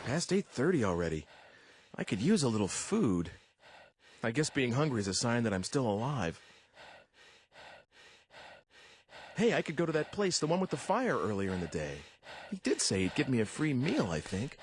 Past 8:30 already. I could use a little food. I guess being hungry is a sign that I'm still alive. Hey, I could go to that place, the one with the fire earlier in the day. He did say he'd give me a free meal, I think.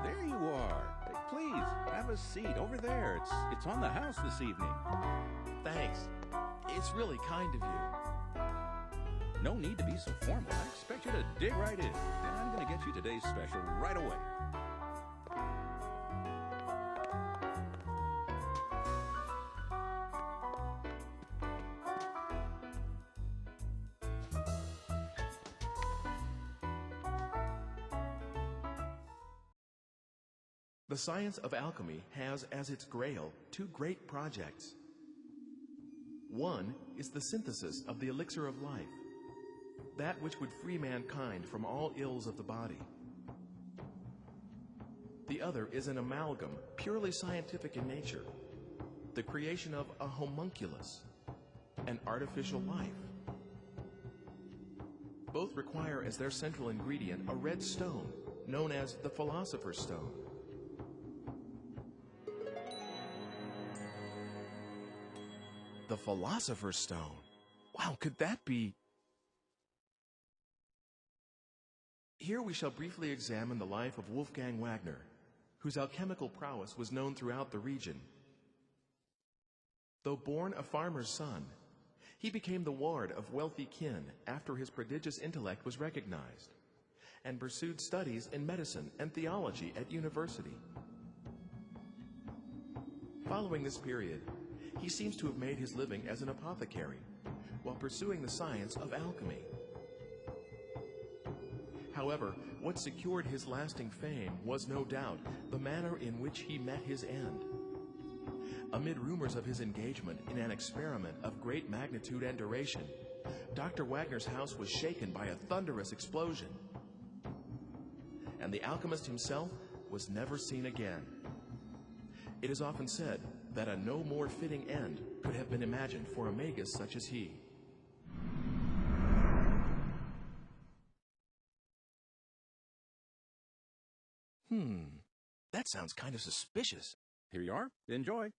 There you are. Hey, please, have a seat over there. It's on the house this evening. Thanks. It's really kind of you. No need to be so formal. I expect you to dig right in. And I'm going to get you today's special right away. The science of alchemy has as its grail two great projects. One is the synthesis of the elixir of life, that which would free mankind from all ills of the body. The other is an amalgam, purely scientific in nature, the creation of a homunculus, an artificial life. Both require as their central ingredient a red stone, known as the Philosopher's Stone. The Philosopher's Stone. Wow, could that be? Here we shall briefly examine the life of Wolfgang Wagner, whose alchemical prowess was known throughout the region. Though born a farmer's son, he became the ward of wealthy kin after his prodigious intellect was recognized, and pursued studies in medicine and theology at university. Following this period, he seems to have made his living as an apothecary, while pursuing the science of alchemy. However, what secured his lasting fame was no doubt the manner in which he met his end. Amid rumors of his engagement in an experiment of great magnitude and duration, Dr. Wagner's house was shaken by a thunderous explosion, and the alchemist himself was never seen again. It is often said that a no more fitting end could have been imagined for a magus such as he. That sounds kind of suspicious. Here you are. Enjoy.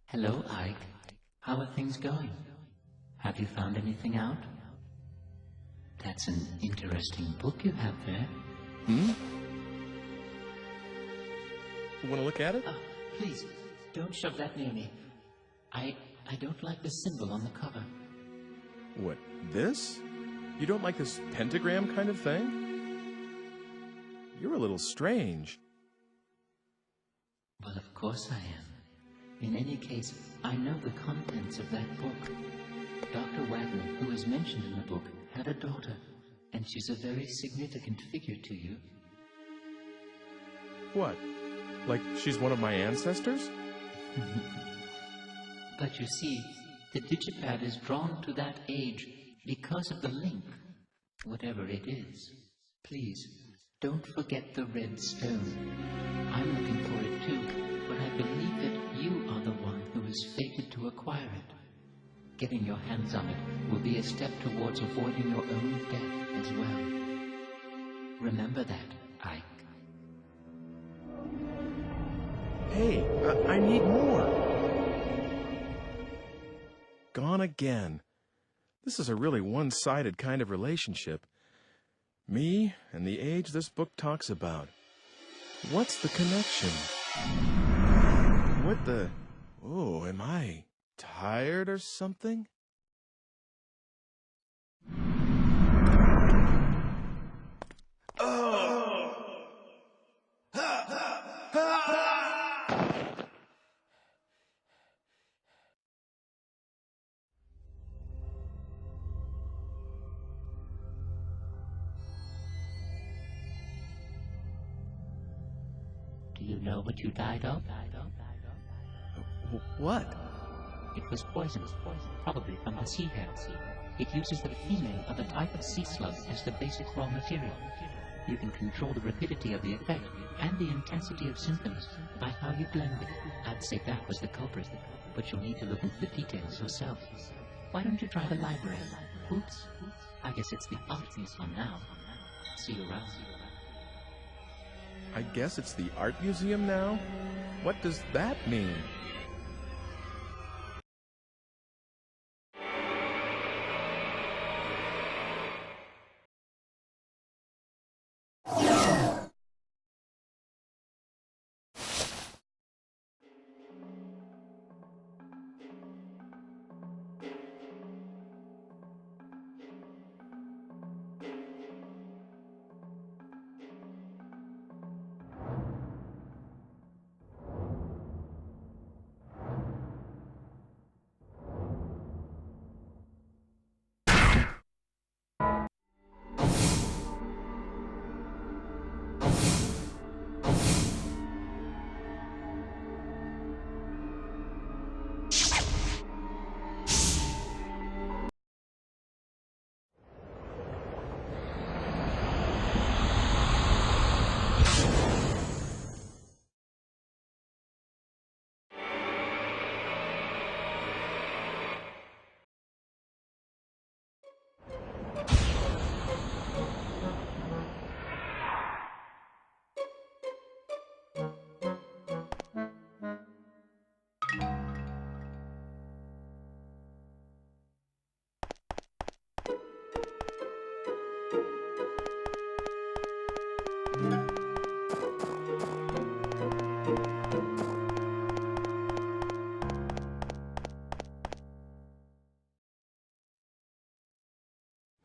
Hello, Ike. How are things going? Have you found anything out? That's an interesting book you have there. You want to look at it? Oh, please, don't shove that near me. I don't like the symbol on the cover. What, this? You don't like this pentagram kind of thing? you're a little strange. Well, of course I am. In any case, I know the contents of that book. Dr. Wagner, who is mentioned in the book, had a daughter, and she's a very significant figure to you. What? Like she's one of my ancestors? But you see, the Digipad is drawn to that age because of the link, whatever it is. Please, don't forget the red stone. I'm looking for it too, but I believe that you are the one who is fated to acquire it. Getting your hands on it will be a step towards avoiding your own death as well. Remember that, Ike. Hey, I need more. Gone again. This is a really one-sided kind of relationship. Me and the age this book talks about. What's the connection? What the... Oh, am I tired or something? Do you know what you died of? What? It was poison, probably from the sea hare. It uses the female of a type of sea slug as the basic raw material. You can control the rapidity of the effect and the intensity of symptoms by how you blend it. I'd say that was the culprit, but you'll need to look into the details yourself. Why don't you try the library? Oops, I guess it's the art museum now. See you around. I guess it's the art museum now? What does that mean?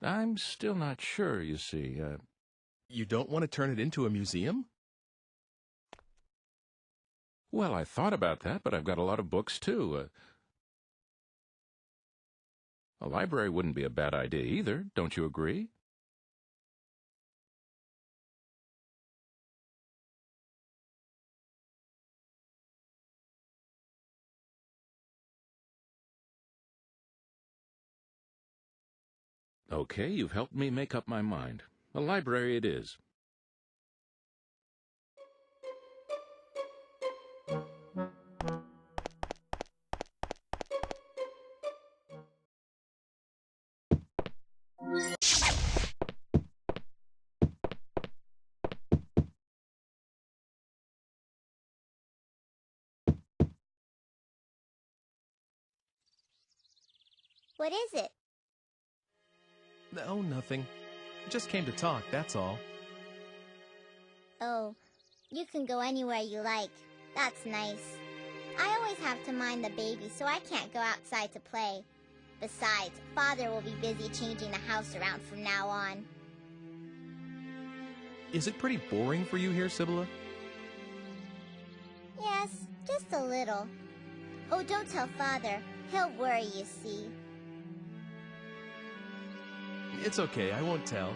I'm still not sure, you see. You don't want to turn it into a museum? Well, I thought about that, but I've got a lot of books, too. A library wouldn't be a bad idea either, don't you agree? Okay, you've helped me make up my mind. A library it is. What is it? No, nothing. Just came to talk, that's all. Oh, you can go anywhere you like. That's nice. I always have to mind the baby, so I can't go outside to play. Besides, Father will be busy changing the house around from now on. Is it pretty boring for you here, Sibylla? Yes, just a little. Oh, don't tell Father. He'll worry, you see. It's okay, I won't tell.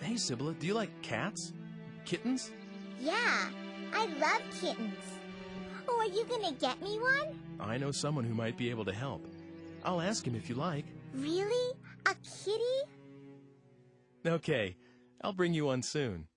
Hey, Sibylla, do you like cats? Kittens? Yeah, I love kittens. Oh, are you gonna get me one? I know someone who might be able to help. I'll ask him if you like. Really? A kitty? Okay, I'll bring you one soon.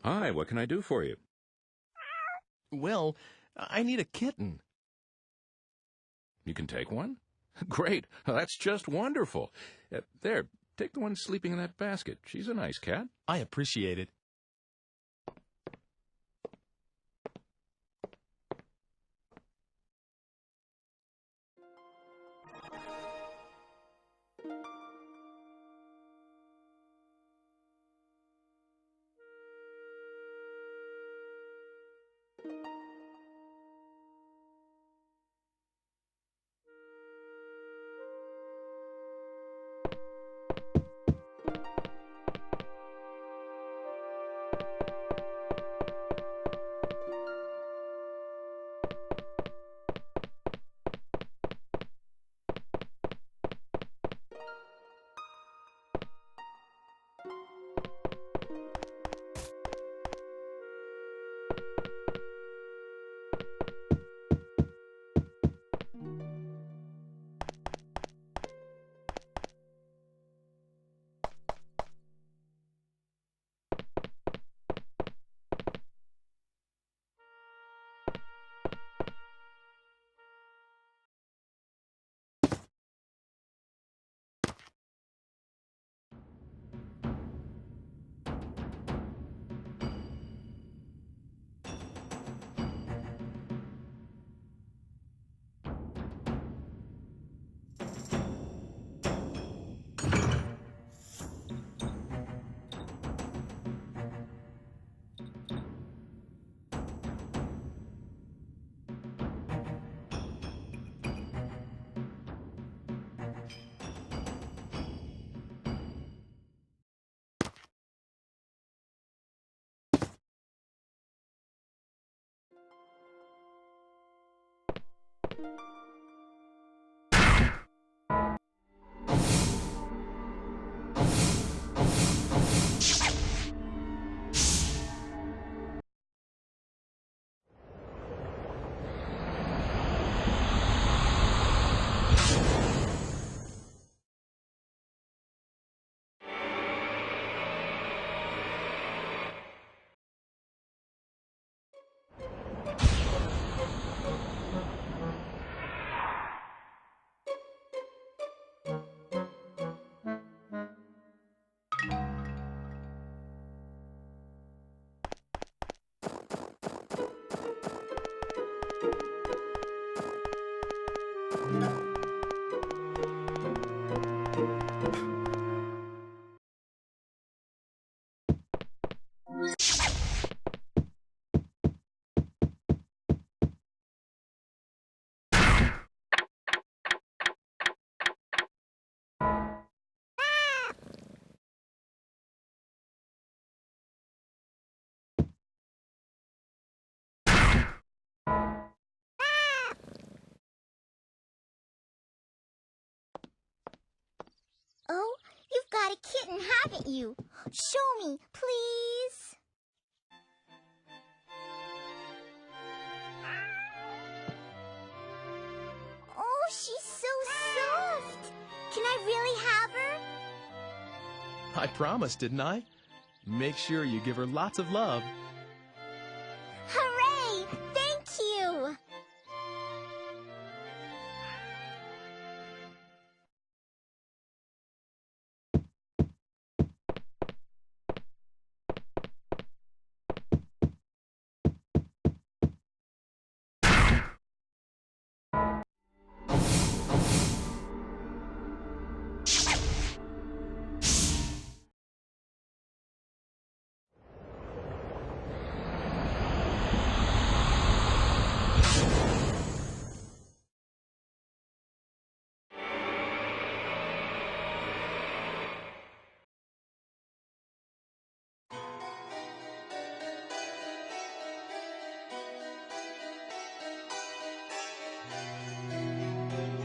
Hi, what can I do for you? Well, I need a kitten. You can take one? Great. That's just wonderful. There, take the one sleeping in that basket. She's a nice cat. I appreciate it. got a kitten, haven't you? Show me, please. Oh, she's so soft. Can I really have her? I promised, didn't I? Make sure you give her lots of love. Hooray! Thank you!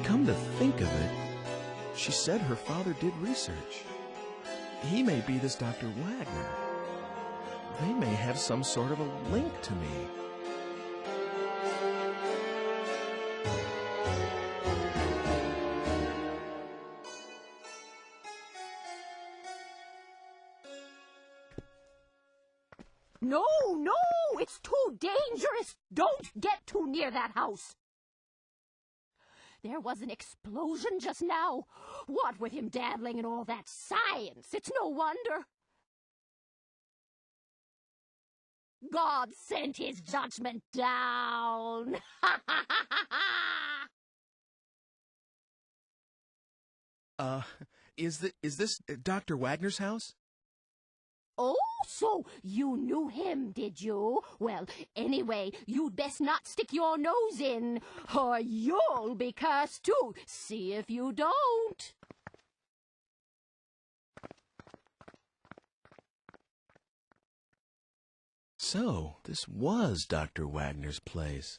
Come to think of it, she said her father did research. He may be this Dr. Wagner. They may have some sort of a link to me. No, no, it's too dangerous. Don't get too near that house. There was an explosion just now. What with him dabbling in all that science, it's no wonder. God sent his judgment down. Is this Dr. Wagner's house? Oh, so you knew him, did you? Well, anyway, you'd best not stick your nose in, or you'll be cursed too. See if you don't. So, this was Dr. Wagner's place.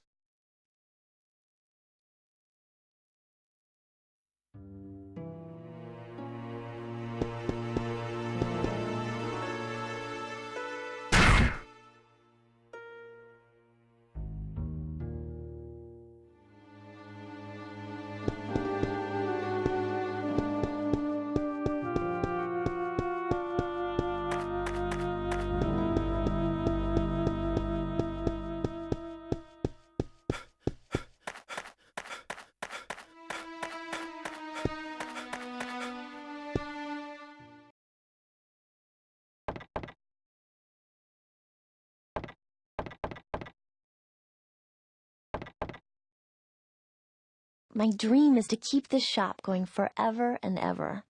My dream is to keep this shop going forever and ever.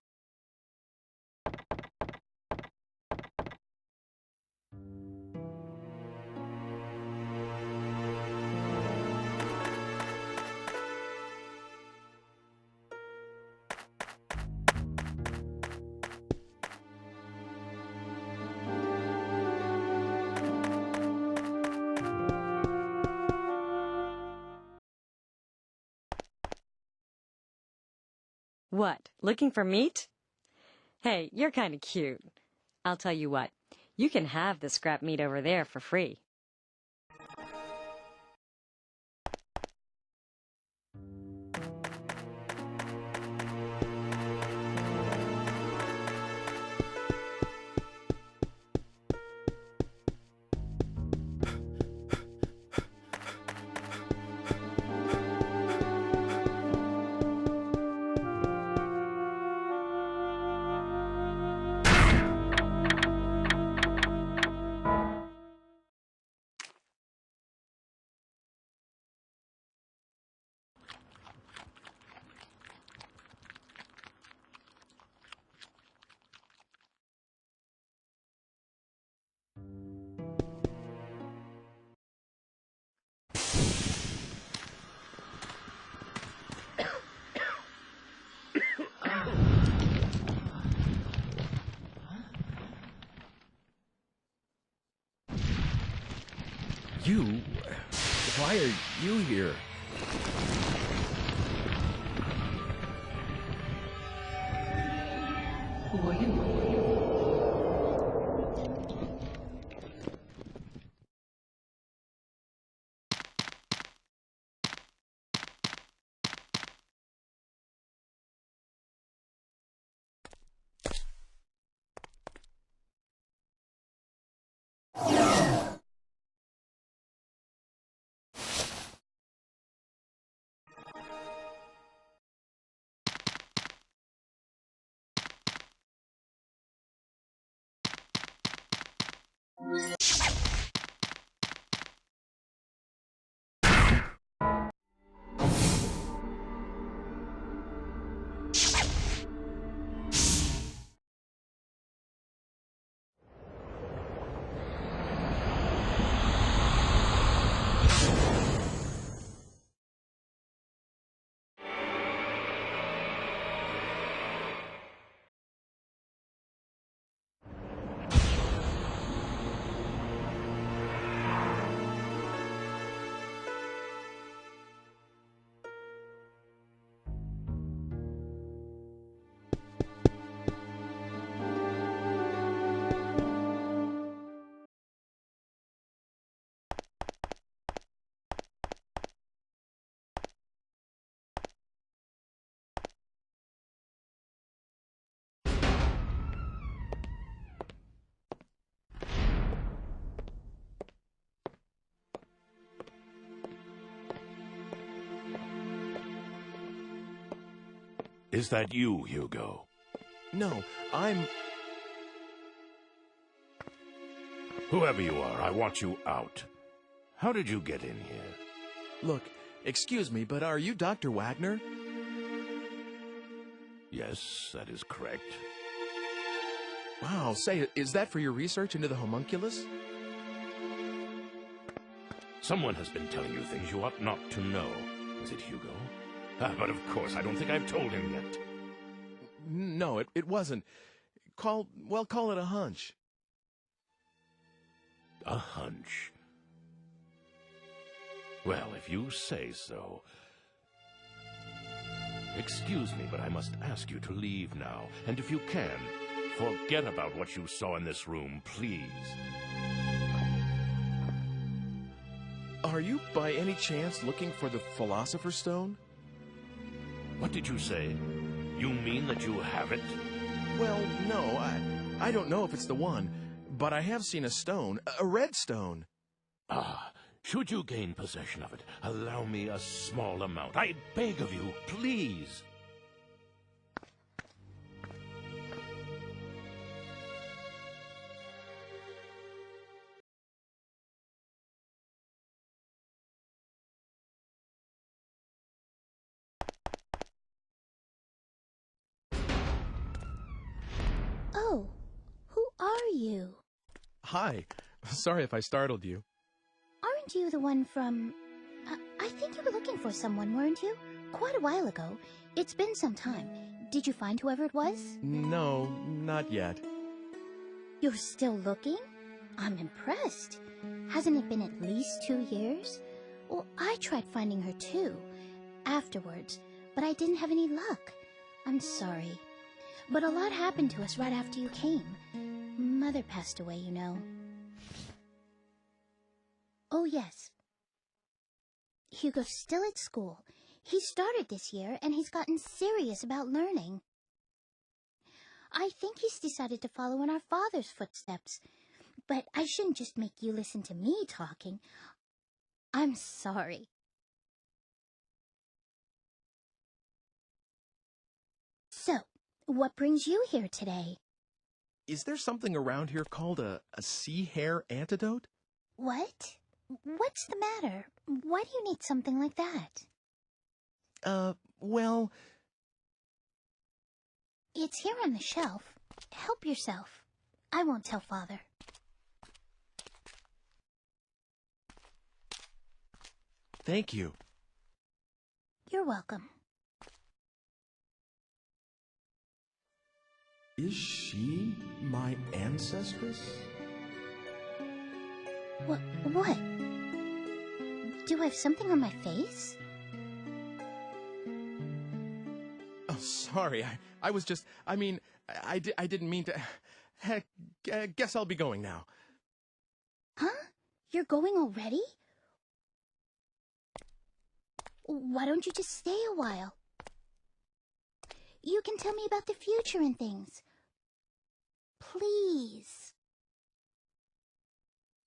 What, looking for meat? Hey, you're kind of cute. I'll tell you what, you can have the scrap meat over there for free. You? Why are you here? for you. Is that you, Hugo? No, I'm... Whoever you are, I want you out. How did you get in here? Look, excuse me, but are you Dr. Wagner? Yes, that is correct. Wow, say, is that for your research into the homunculus? Someone has been telling you things you ought not to know. Is it Hugo? But of course, I don't think I've told him yet. No, it wasn't. Call it a hunch. A hunch? Well, if you say so. Excuse me, but I must ask you to leave now. And if you can, forget about what you saw in this room, please. Are you by any chance looking for the Philosopher's Stone? What did you say? You mean that you have it? Well, no, I don't know if it's the one, but I have seen a stone, a red stone. Ah, should you gain possession of it, allow me a small amount. I beg of you, please. Oh, who are you? Hi. Sorry if I startled you. Aren't you the one from... I think you were looking for someone, weren't you? Quite a while ago. It's been some time. Did you find whoever it was? No, not yet. You're still looking? I'm impressed. Hasn't it been at least 2 years? Well, I tried finding her too, afterwards, but I didn't have any luck. I'm sorry. But a lot happened to us right after you came. Mother passed away, you know. Oh, yes. Hugo's still at school. He started this year, and he's gotten serious about learning. I think he's decided to follow in our father's footsteps. But I shouldn't just make you listen to me talking. I'm sorry. So, what brings you here today? Is there something around here called a sea hare antidote? What? What's the matter? Why do you need something like that? Well... It's here on the shelf. Help yourself. I won't tell Father. Thank you. You're welcome. Is she my ancestress? What? Do I have something on my face? Oh, sorry, I was just, I mean, I didn't mean to... Heck, guess I'll be going now. Huh? You're going already? Why don't you just stay a while? You can tell me about the future and things. Please.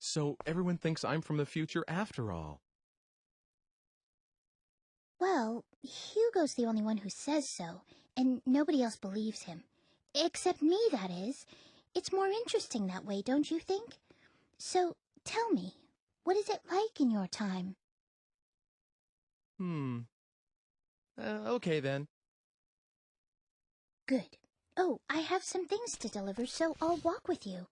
So everyone thinks I'm from the future after all. Well, Hugo's the only one who says so, and nobody else believes him. Except me, that is. It's more interesting that way, don't you think? So, tell me, what is it like in your time? Okay then. Good. Oh, I have some things to deliver, so I'll walk with you.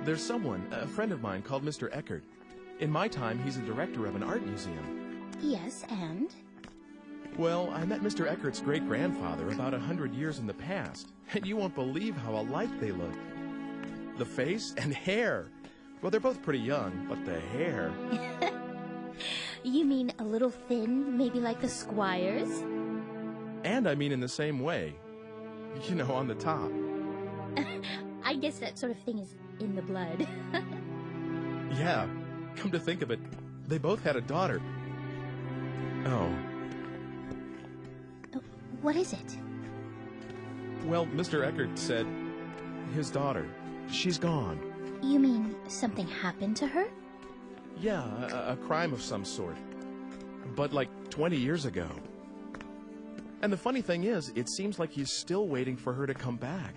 There's someone, a friend of mine, called Mr. Eckert. In my time, he's a director of an art museum. Yes, and? Well, I met Mr. Eckert's great-grandfather about 100 years in the past, and you won't believe how alike they look. The face and hair. Well, they're both pretty young, but the hair... You mean a little thin, maybe like the Squires? And I mean in the same way. You know, on the top. I guess that sort of thing is in the blood. Yeah, come to think of it, they both had a daughter. Oh. What is it? Well, Mr. Eckert said his daughter, she's gone. You mean something happened to her? Yeah, a crime of some sort. But like 20 years ago. And the funny thing is, it seems like he's still waiting for her to come back.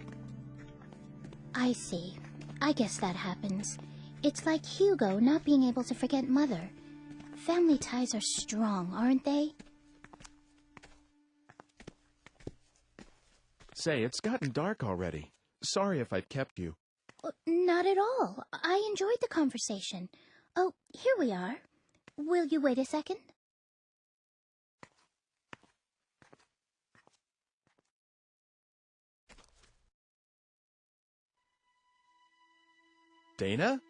I see. I guess that happens. It's like Hugo not being able to forget Mother. Family ties are strong, aren't they? Say, it's gotten dark already. Sorry if I've kept you. Not at all. I enjoyed the conversation. Oh, here we are. Will you wait a second? Dana?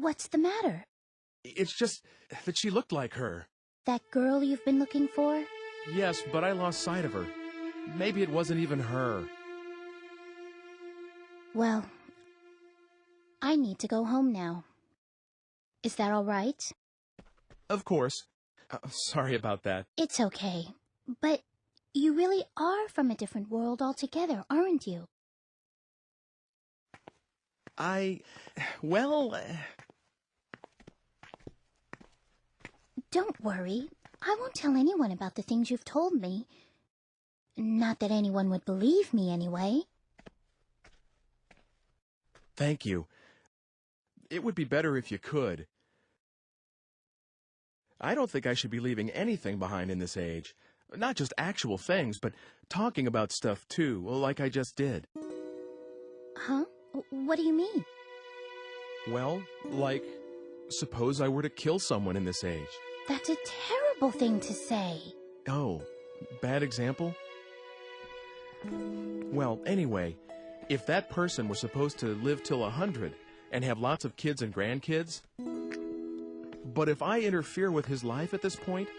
What's the matter? It's just that she looked like her. That girl you've been looking for? Yes, but I lost sight of her. Maybe it wasn't even her. Well, I need to go home now. Is that all right? Of course. Sorry about that. It's okay. But you really are from a different world altogether, aren't you? Well... Don't worry. I won't tell anyone about the things you've told me. Not that anyone would believe me, anyway. Thank you. It would be better if you could. I don't think I should be leaving anything behind in this age. Not just actual things, but talking about stuff too, like I just did. Huh? What do you mean? Well, like, suppose I were to kill someone in this age. That's a terrible thing to say. Oh, bad example? Well, anyway, if that person were supposed to live till 100 and have lots of kids and grandkids, but if I interfere with his life at this point,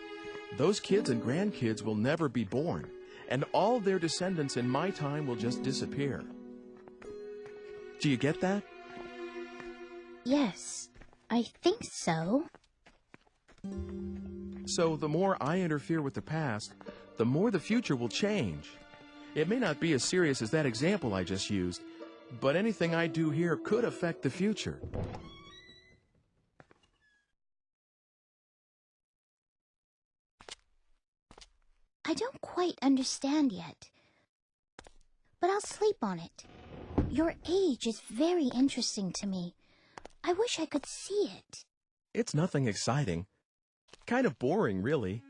those kids and grandkids will never be born, and all their descendants in my time will just disappear. Do you get that? Yes, I think so. So the more I interfere with the past, the more the future will change. It may not be as serious as that example I just used, but anything I do here could affect the future. I don't quite understand yet. But I'll sleep on it. Your age is very interesting to me. I wish I could see it. It's nothing exciting. Kind of boring, really.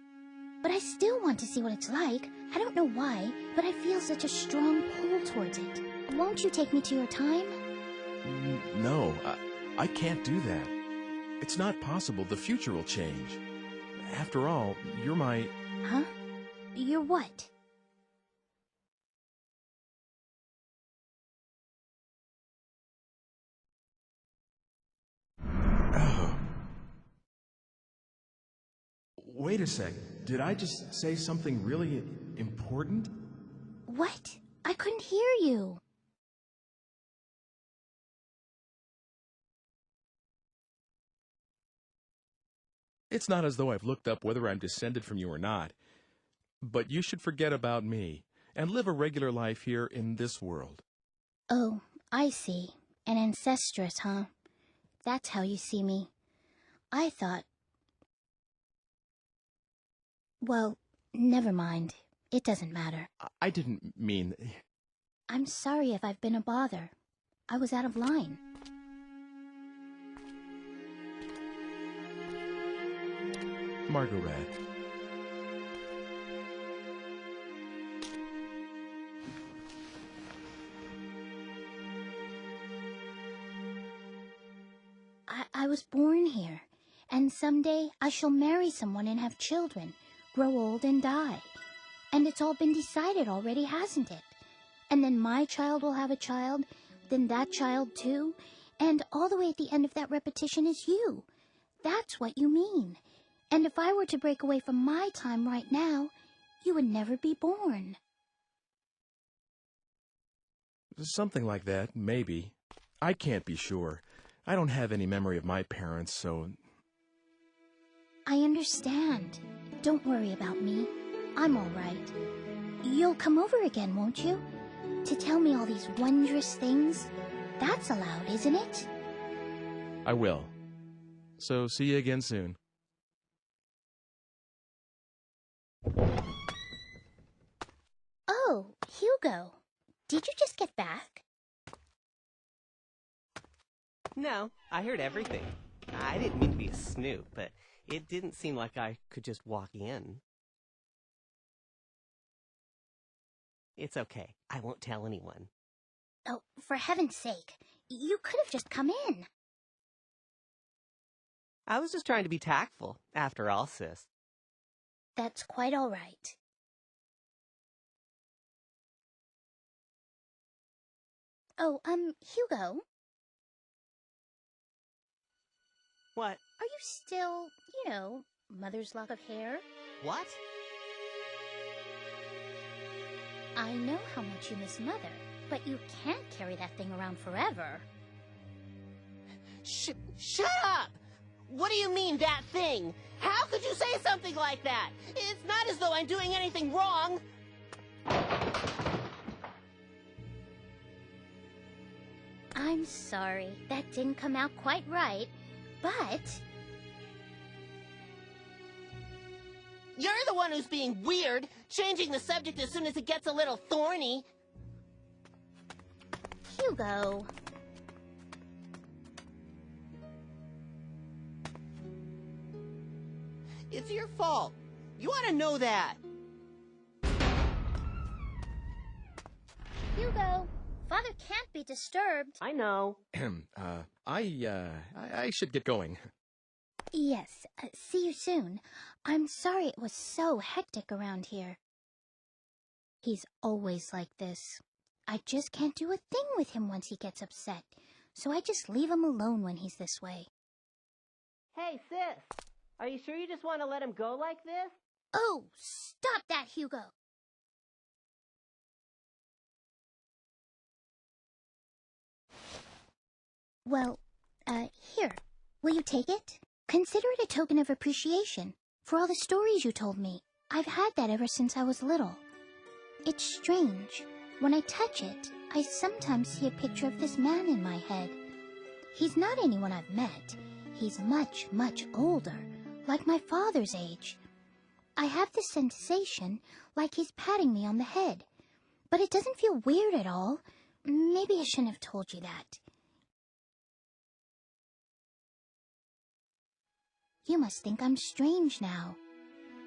But I still want to see what it's like. I don't know why, but I feel such a strong pull towards it. Won't you take me to your time? No, I can't do that. It's not possible. The future will change. After all, you're my... Huh? You're what? Oh. Wait a sec. Did I just say something really important? What? I couldn't hear you. It's not as though I've looked up whether I'm descended from you or not. But you should forget about me and live a regular life here in this world. Oh, I see. An ancestress, huh? That's how you see me. I thought... Well, never mind. It doesn't matter. I didn't mean... I'm sorry if I've been a bother. I was out of line. Margaret. I was born here, and someday I shall marry someone and have children, grow old and die. And it's all been decided already, hasn't it? And then my child will have a child, then that child too, and all the way at the end of that repetition is you. That's what you mean. And if I were to break away from my time right now, you would never be born. Something like that, maybe. I can't be sure. I don't have any memory of my parents, so... I understand. Don't worry about me. I'm all right. You'll come over again, won't you? To tell me all these wondrous things? That's allowed, isn't it? I will. So see you again soon. Oh, Hugo. Did you just get back? No, I heard everything. I didn't mean to be a snoop, but it didn't seem like I could just walk in. It's okay. I won't tell anyone. Oh, for heaven's sake. You could have just come in. I was just trying to be tactful, after all, sis. That's quite all right. Oh, Hugo? What? Are you still, mother's lock of hair? What? I know how much you miss Mother, but you can't carry that thing around forever. Shut up! What do you mean, that thing? How could you say something like that? It's not as though I'm doing anything wrong. I'm sorry, that didn't come out quite right, but... You're the one who's being weird, changing the subject as soon as it gets a little thorny. Hugo... It's your fault. You ought to know that. Hugo, Father can't be disturbed. I know. I should get going. Yes, see you soon. I'm sorry it was so hectic around here. He's always like this. I just can't do a thing with him once he gets upset, so I just leave him alone when he's this way. Hey, sis. Are you sure you just want to let him go like this? Oh, stop that, Hugo! Well, here. Will you take it? Consider it a token of appreciation for all the stories you told me. I've had that ever since I was little. It's strange. When I touch it, I sometimes see a picture of this man in my head. He's not anyone I've met. He's much, much older, like my father's age. I have this sensation like he's patting me on the head. But it doesn't feel weird at all. Maybe I shouldn't have told you that. You must think I'm strange now.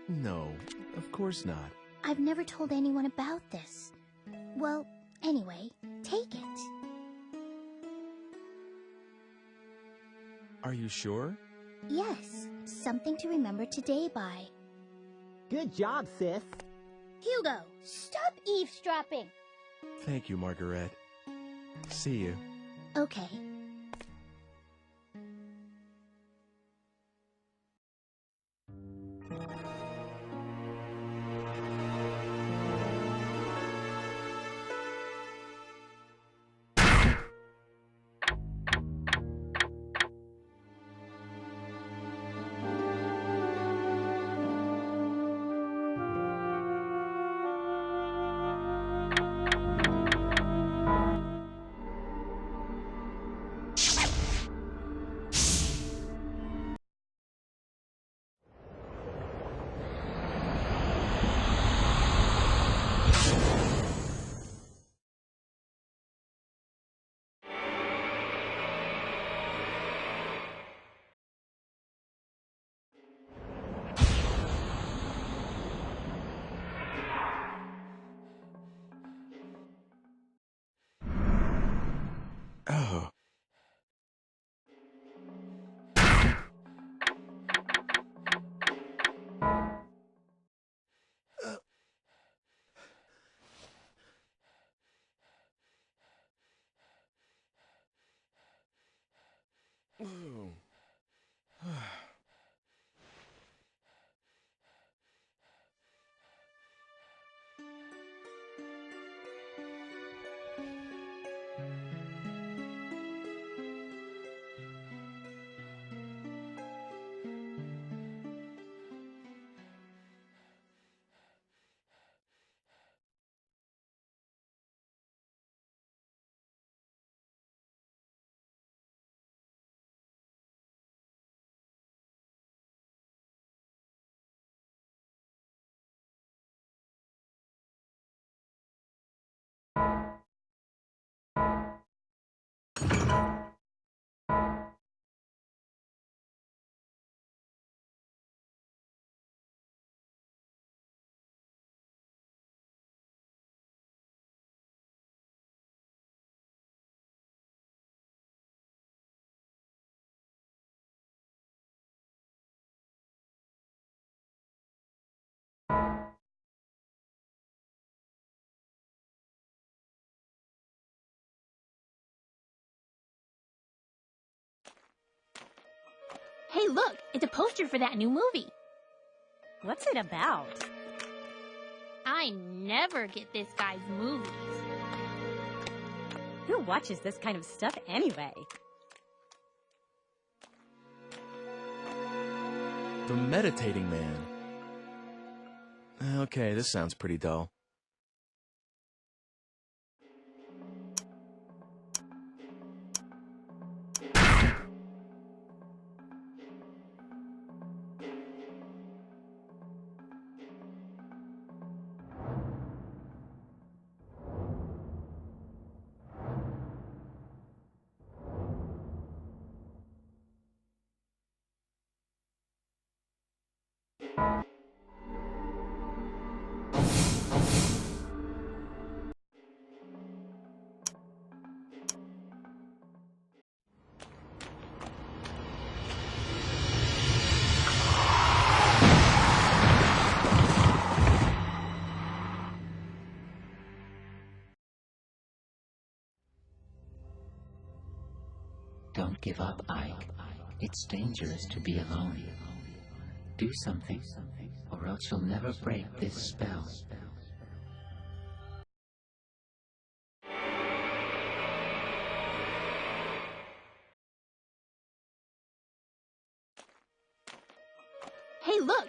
No, of course not. I've never told anyone about this. Well, anyway, take it. Are you sure? Yes, something to remember today by. Good job, sis. Hugo, stop eavesdropping! Thank you, Margaret. See you. Okay. Oh. Hey, look! It's a poster for that new movie. What's it about? I never get this guy's movies. Who watches this kind of stuff anyway? The Meditating Man. Okay, this sounds pretty dull. Don't give up, Ike. It's dangerous to be alone. Do something, or else you'll never break this spell. Hey, look!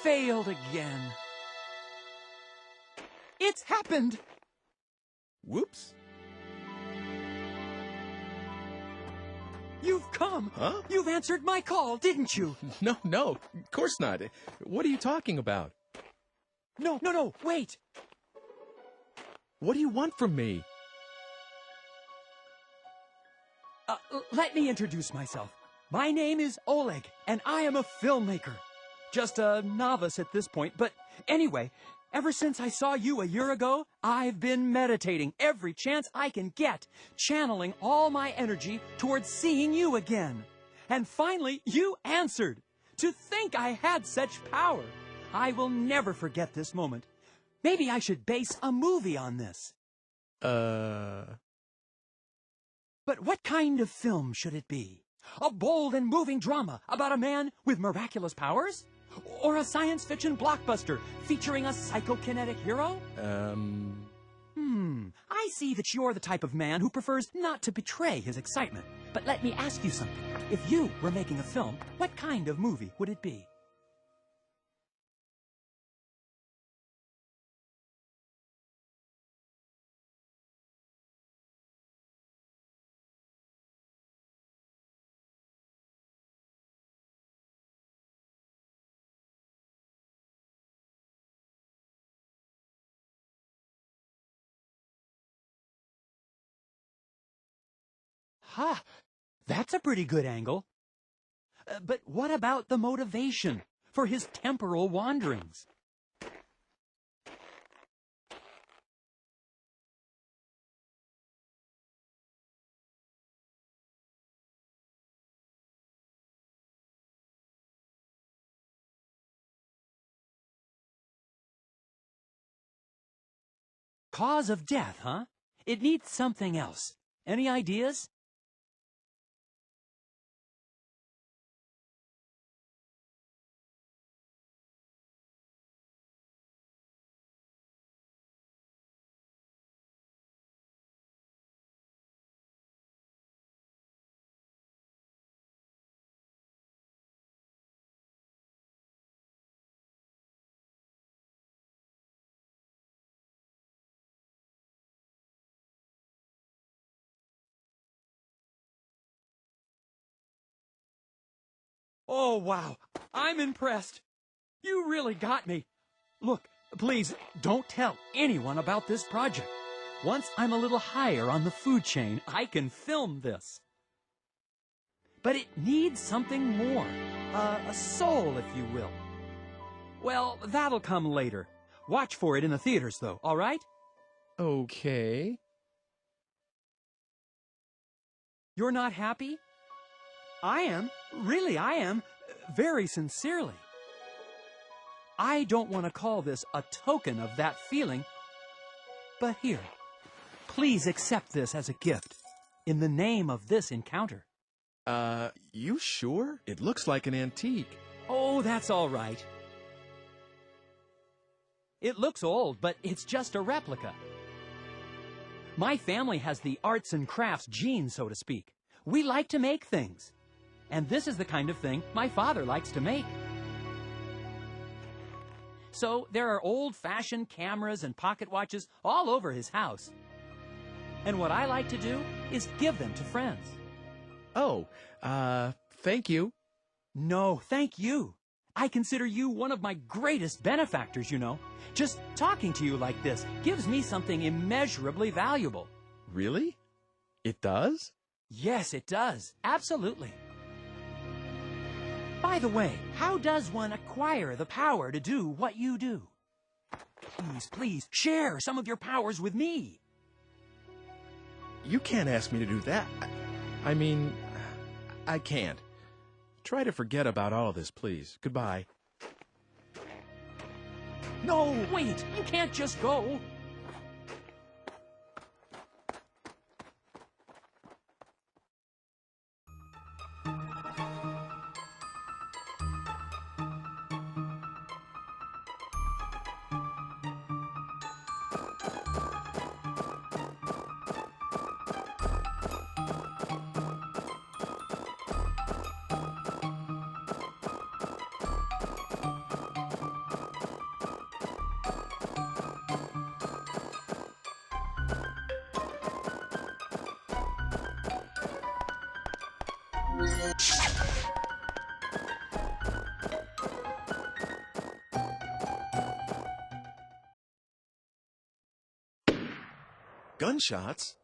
failed again. It's happened! Whoops. You've come! Huh? You've answered my call, didn't you? No, of course not. What are you talking about? No, wait! What do you want from me? Let me introduce myself. My name is Oleg, and I am a filmmaker. Just a novice at this point, but anyway, ever since I saw you a year ago, I've been meditating every chance I can get, channeling all my energy towards seeing you again. And finally, you answered. To think I had such power. I will never forget this moment. Maybe I should base a movie on this. But what kind of film should it be? A bold and moving drama about a man with miraculous powers? Or a science fiction blockbuster featuring a psychokinetic hero? I see that you're the type of man who prefers not to betray his excitement. But let me ask you something. If you were making a film, what kind of movie would it be? Ha! That's a pretty good angle. But what about the motivation for his temporal wanderings? Cause of death, huh? It needs something else. Any ideas? Oh, wow. I'm impressed. You really got me. Look, please, don't tell anyone about this project. Once I'm a little higher on the food chain, I can film this. But it needs something more. A soul, if you will. Well, that'll come later. Watch for it in the theaters, though, all right? Okay. You're not happy? I am. Really, I am. Very sincerely. I don't want to call this a token of that feeling, but here, please accept this as a gift in the name of this encounter. You sure? It looks like an antique. Oh, that's all right. It looks old, but it's just a replica. My family has the arts and crafts gene, so to speak. We like to make things. And this is the kind of thing my father likes to make. So there are old-fashioned cameras and pocket watches all over his house. And what I like to do is give them to friends. Oh, thank you. No, thank you. I consider you one of my greatest benefactors, you know. Just talking to you like this gives me something immeasurably valuable. Really? It does? Yes, it does. Absolutely. By the way, how does one acquire the power to do what you do? Please, share some of your powers with me. You can't ask me to do that. I mean, I can't. Try to forget about all of this, please. Goodbye. No, wait! You can't just go! Gunshots?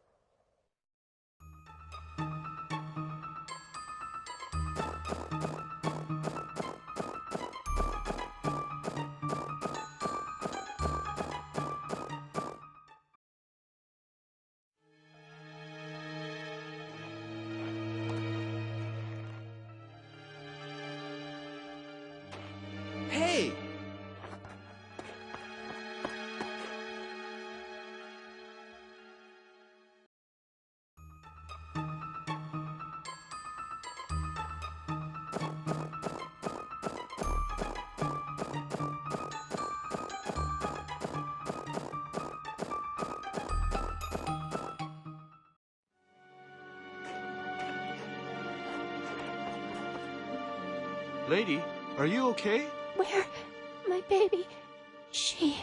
Hey! Lady, are you okay? Where? My baby. She.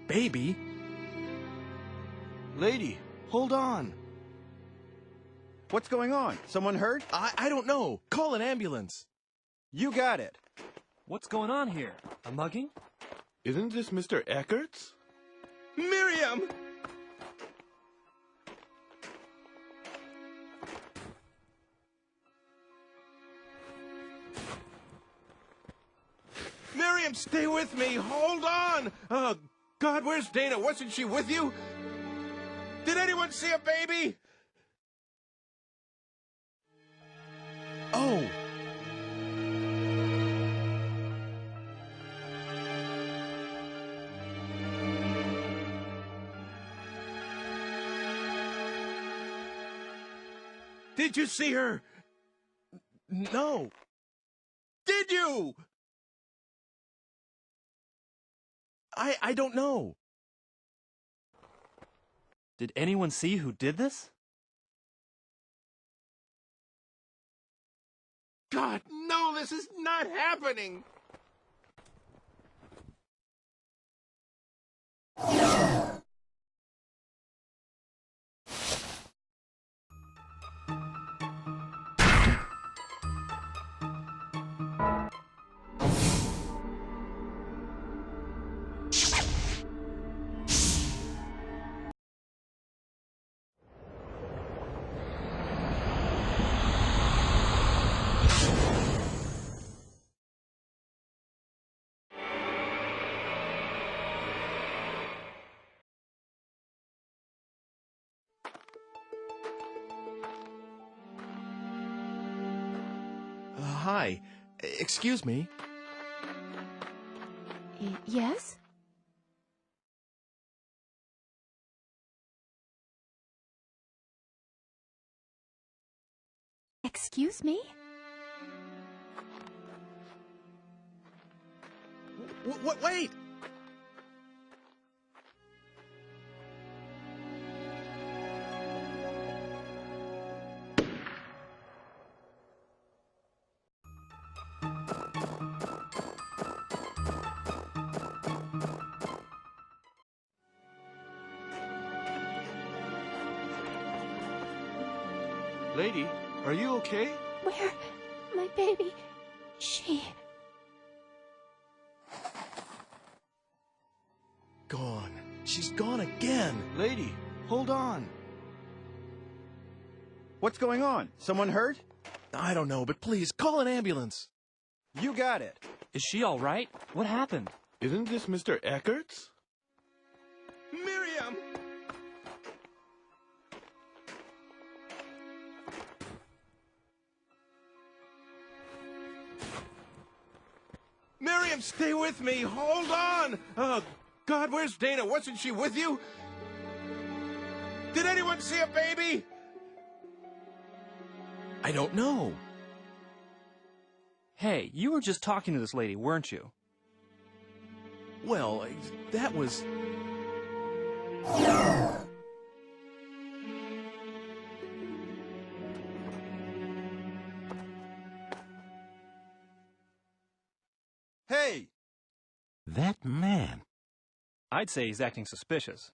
Baby? Lady, hold on. What's going on? Someone hurt? I don't know. Call an ambulance. You got it. What's going on here? A mugging? Isn't this Mr. Eckert's? Miriam! Miriam, stay with me. Hold on. Oh, God, where's Dana? Wasn't she with you? Did anyone see a baby? Oh! Did you see her? No. Did you? I don't know. Did anyone see who did this? God, no, this is not happening. Hi. Excuse me. Yes? Excuse me? Wait! Lady, are you okay? Where? My baby. She. Gone. She's gone again. Lady, hold on. What's going on? Someone hurt? I don't know, but please, call an ambulance. You got it. Is she all right? What happened? Isn't this Mr. Eckert's? Miriam! Miriam, stay with me. Hold on. Oh, God, where's Dana? Wasn't she with you? Did anyone see a baby? I don't know. Hey, you were just talking to this lady, weren't you? Well, that was... Hey! That man. I'd say he's acting suspicious.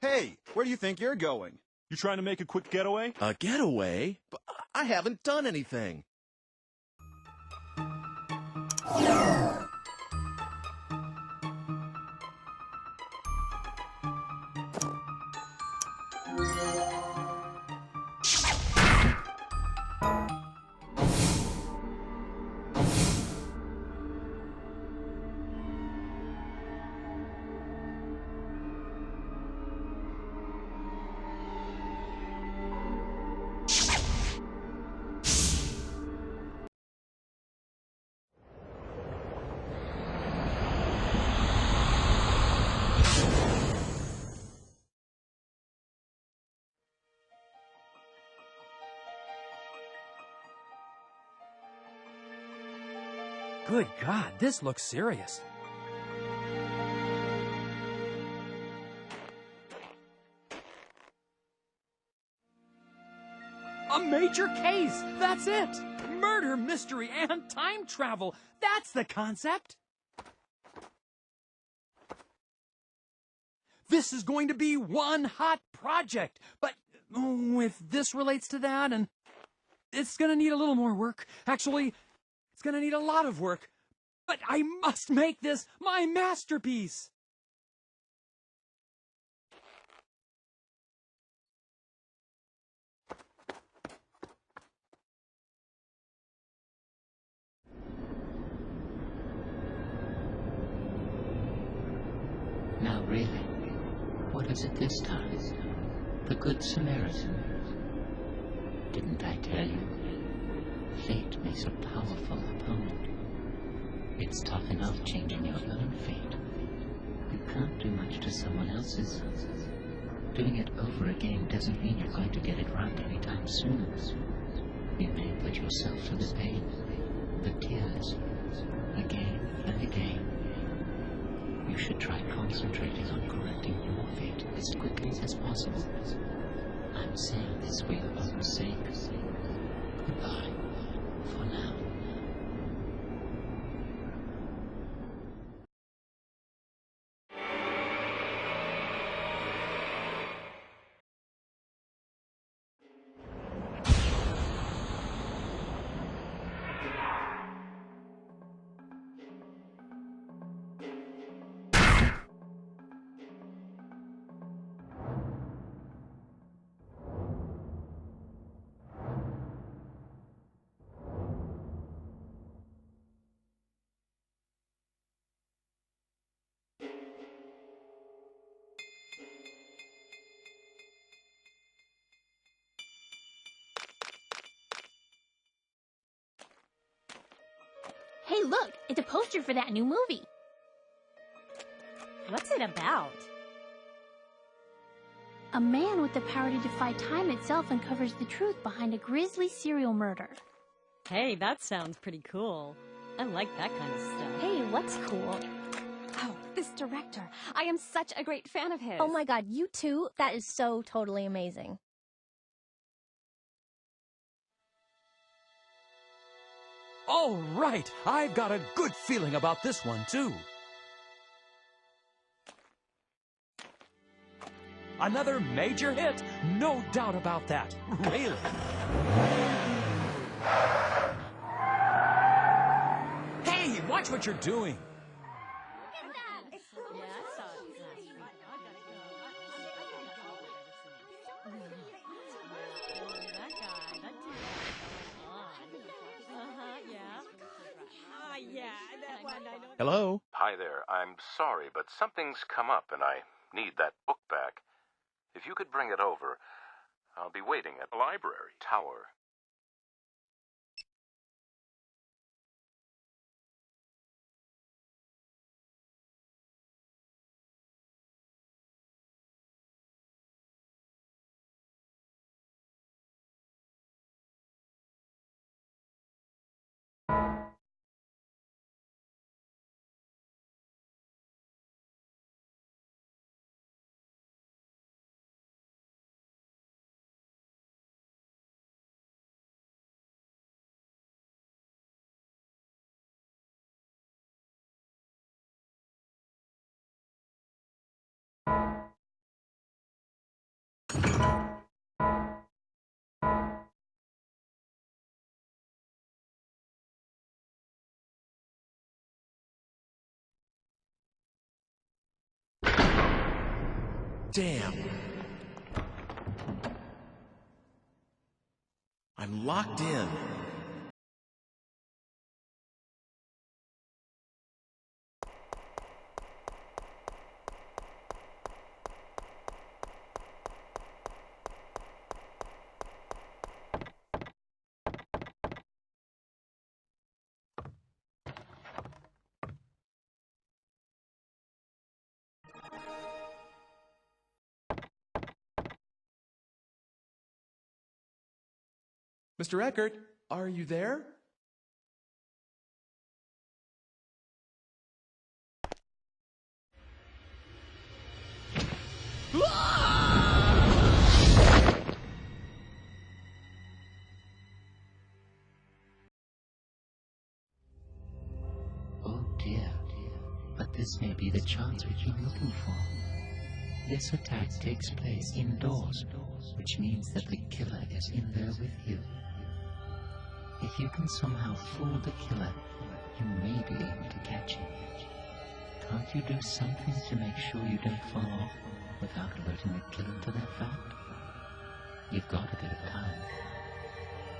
Hey, where do you think you're going? You trying to make a quick getaway? A getaway? But I haven't done anything. Good God, this looks serious. A major case! That's it! Murder, mystery, and time travel! That's the concept! This is going to be one hot project, but if this relates to that, and it's gonna need a little more work. Actually, it's gonna need a lot of work, but I must make this my masterpiece! Now really, what is it this time? The Good Samaritan. Didn't I tell you? Fate makes a powerful opponent. It's tough enough changing your own fate. You can't do much to someone else's. Doing it over again doesn't mean you're going to get it right anytime soon. You may put yourself through the pain, the tears, again and again. You should try concentrating on correcting your fate as quickly as possible. I'm saying this for your own sake. Goodbye, for now. Hey, look! It's a poster for that new movie. What's it about? A man with the power to defy time itself uncovers the truth behind a grisly serial murder. Hey, that sounds pretty cool. I like that kind of stuff. Hey, what's cool? Oh, this director. I am such a great fan of his. Oh my God, you too? That is so totally amazing. All right, I've got a good feeling about this one, too. Another major hit, no doubt about that. Really. Hey, watch what you're doing. Hello? Hi there. I'm sorry, but something's come up and I need that book back. If you could bring it over, I'll be waiting at the library tower. Damn. I'm locked in. Mr. Eckert, are you there? Oh dear, but this may be the chance we've been looking for. This attack takes place indoors, which means that the killer is in there with you. If you can somehow fool the killer, you may be able to catch him. Can't you do something to make sure you don't fall off without alerting the killer to that fact? You've got a bit of time.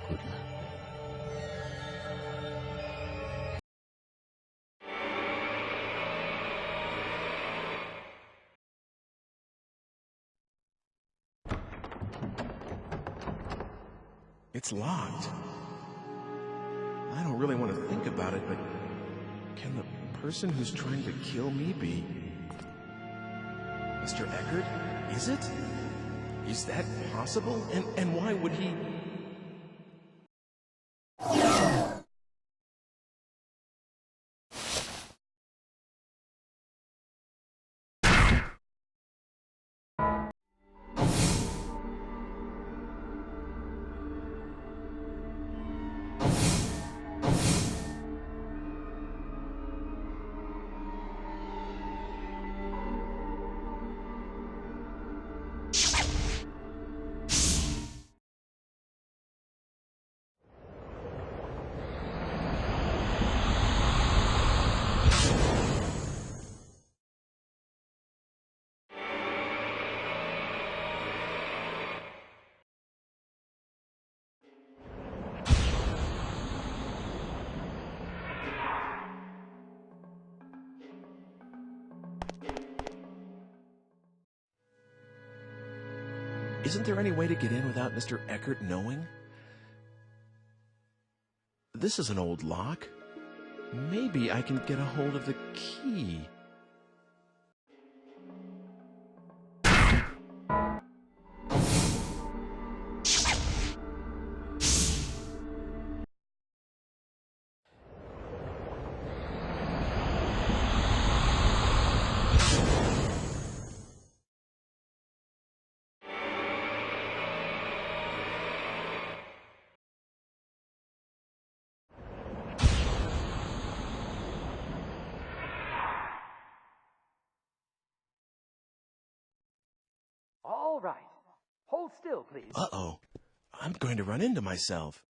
Good luck. It's locked. I don't really want to think about it, but can the person who's trying to kill me be Mr. Eckert? Is it? Is that possible? And why would he... Isn't there any way to get in without Mr. Eckert knowing? This is an old lock. Maybe I can get a hold of the key. All right. Hold still, please. Uh-oh. I'm going to run into myself.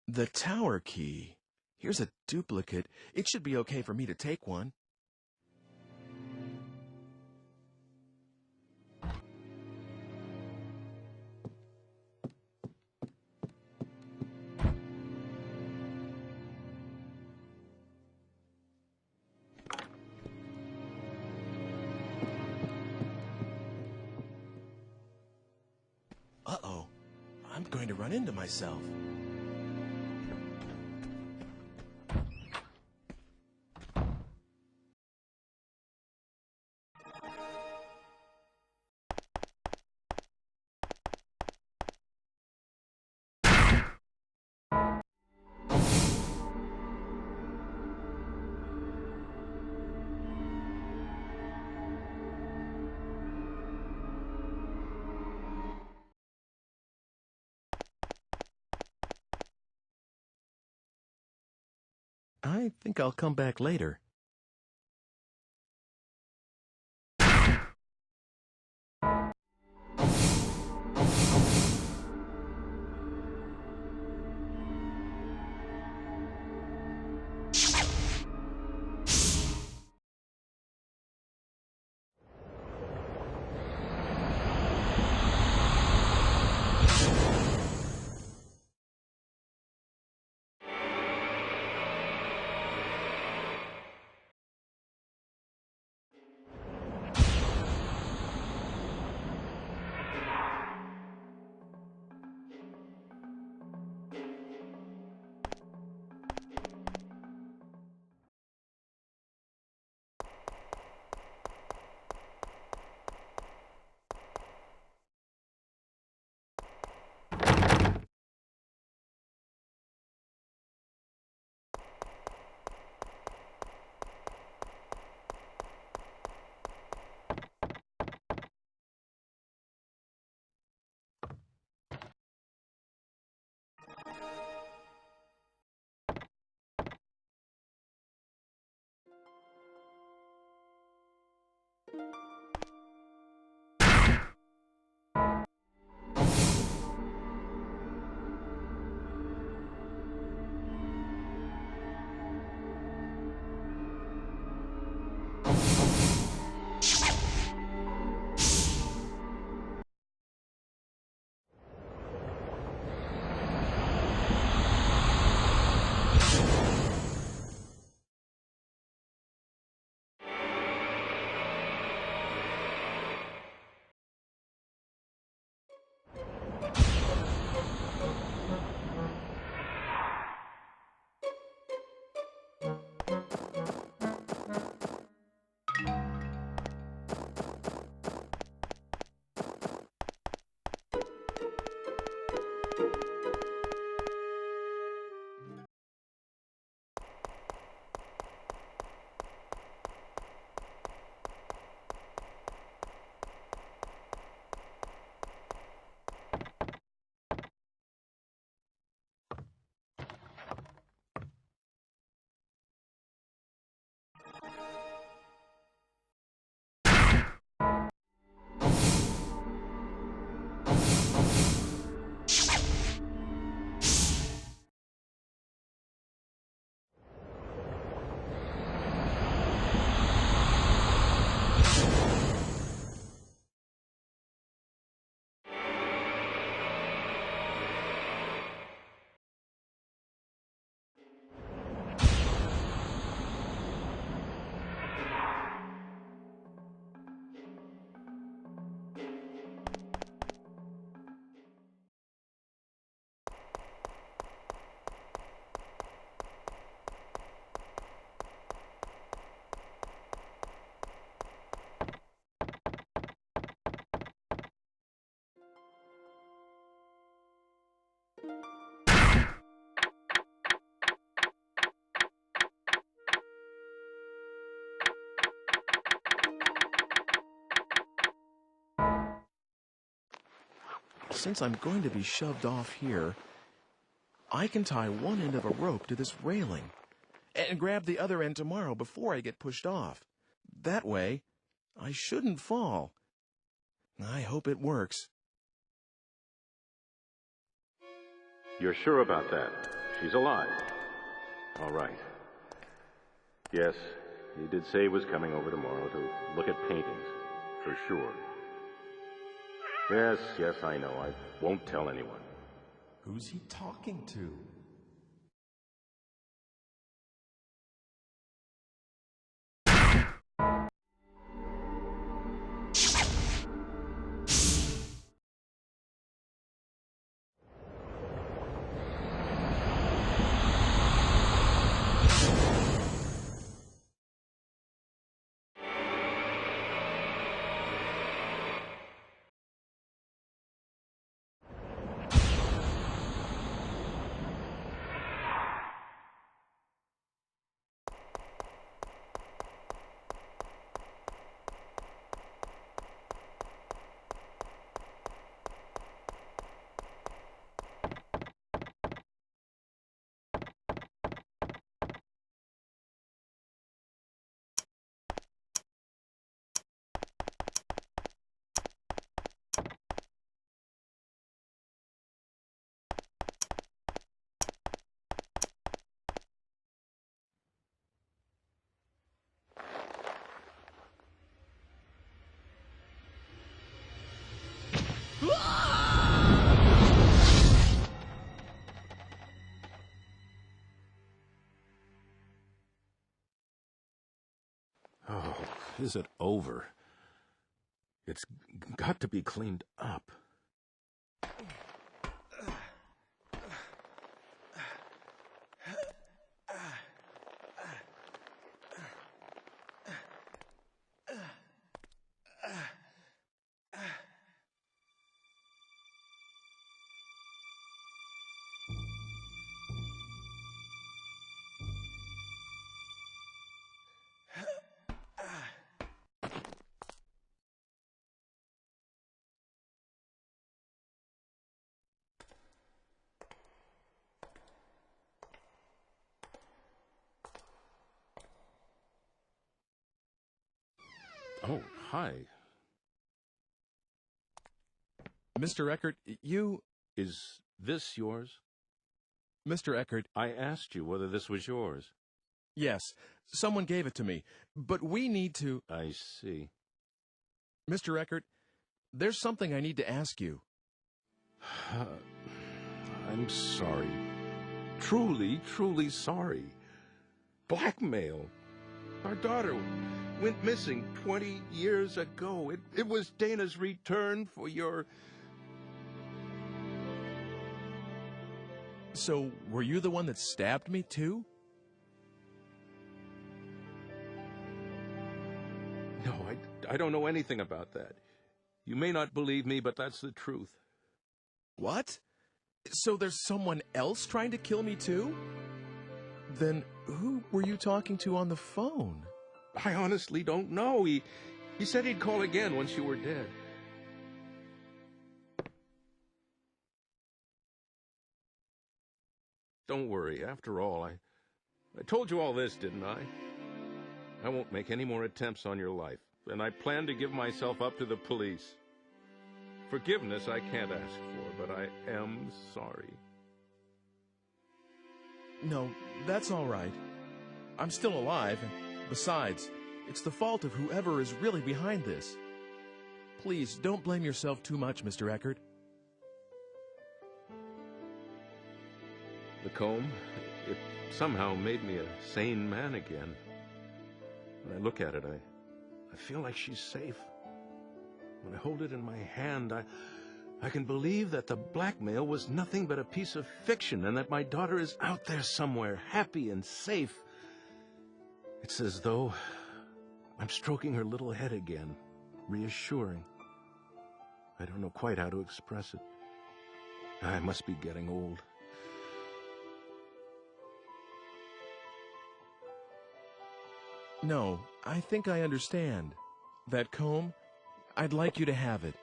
The tower key. Here's a duplicate. It should be okay for me to take one. Uh-oh. I'm going to run into myself. I think I'll come back later. Since I'm going to be shoved off here, I can tie one end of a rope to this railing and grab the other end tomorrow before I get pushed off. That way, I shouldn't fall. I hope it works. You're sure about that? She's alive. All right. Yes, he did say he was coming over tomorrow to look at paintings, for sure. Yes, I know. I won't tell anyone. Who's he talking to? Oh, is it over? It's got to be cleaned up. Oh, hi. Mr. Eckert, you... Is this yours? Mr. Eckert... I asked you whether this was yours. Yes, someone gave it to me, but we need to... I see. Mr. Eckert, there's something I need to ask you. I'm sorry. Truly, truly sorry. Blackmail. Our daughter went missing 20 years ago. It was Dana's return for your... So, were you the one that stabbed me, too? No, I don't know anything about that. You may not believe me, but that's the truth. What? So there's someone else trying to kill me too? Then who were you talking to on the phone? I honestly don't know. He said he'd call again once you were dead. Don't worry. After all, I told you all this, didn't I? I won't make any more attempts on your life, and I plan to give myself up to the police. Forgiveness I can't ask for, but I am sorry. No, that's all right. I'm still alive, and besides, it's the fault of whoever is really behind this. Please, don't blame yourself too much, Mr. Eckert. The comb, it somehow made me a sane man again. When I look at it, I feel like she's safe. When I hold it in my hand, I can believe that the blackmail was nothing but a piece of fiction and that my daughter is out there somewhere, happy and safe. It's as though I'm stroking her little head again, reassuring. I don't know quite how to express it. I must be getting old. No, I think I understand. That comb, I'd like you to have it.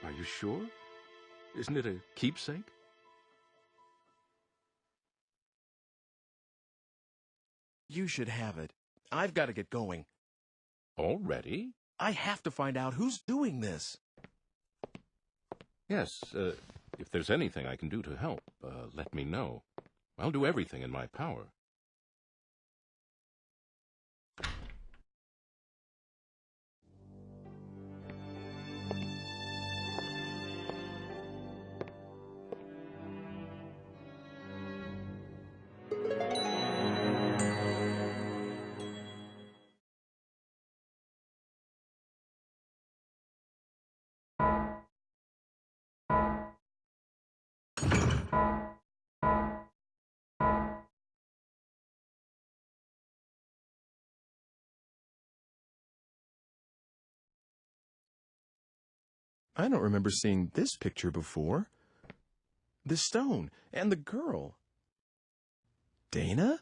Are you sure? Isn't it a keepsake? You should have it. I've got to get going. Already? I have to find out who's doing this. Yes, if there's anything I can do to help, let me know. I'll do everything in my power. I don't remember seeing this picture before. The stone and the girl. Dana?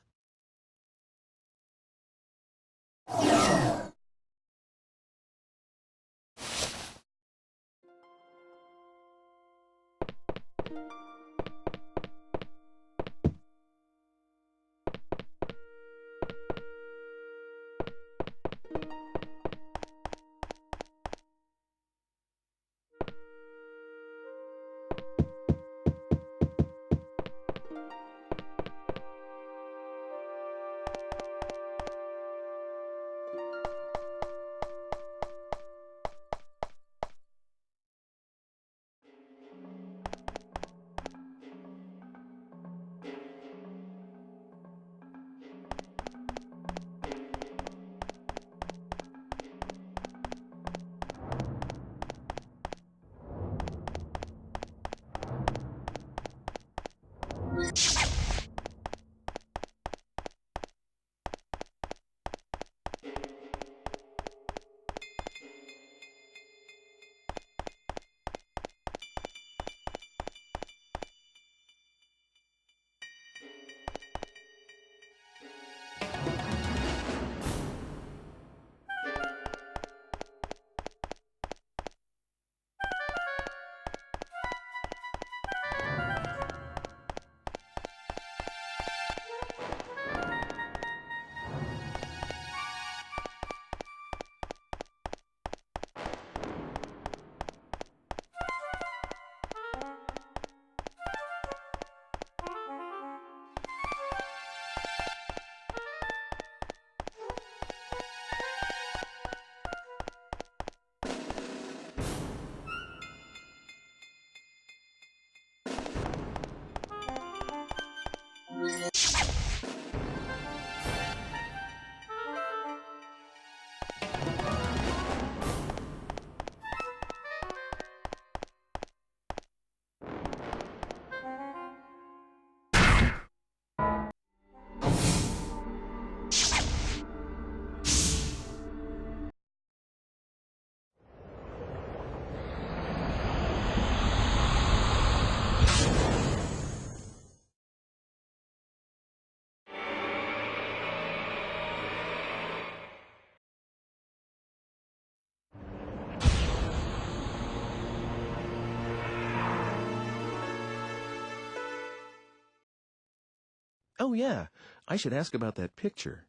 Oh, yeah. I should ask about that picture.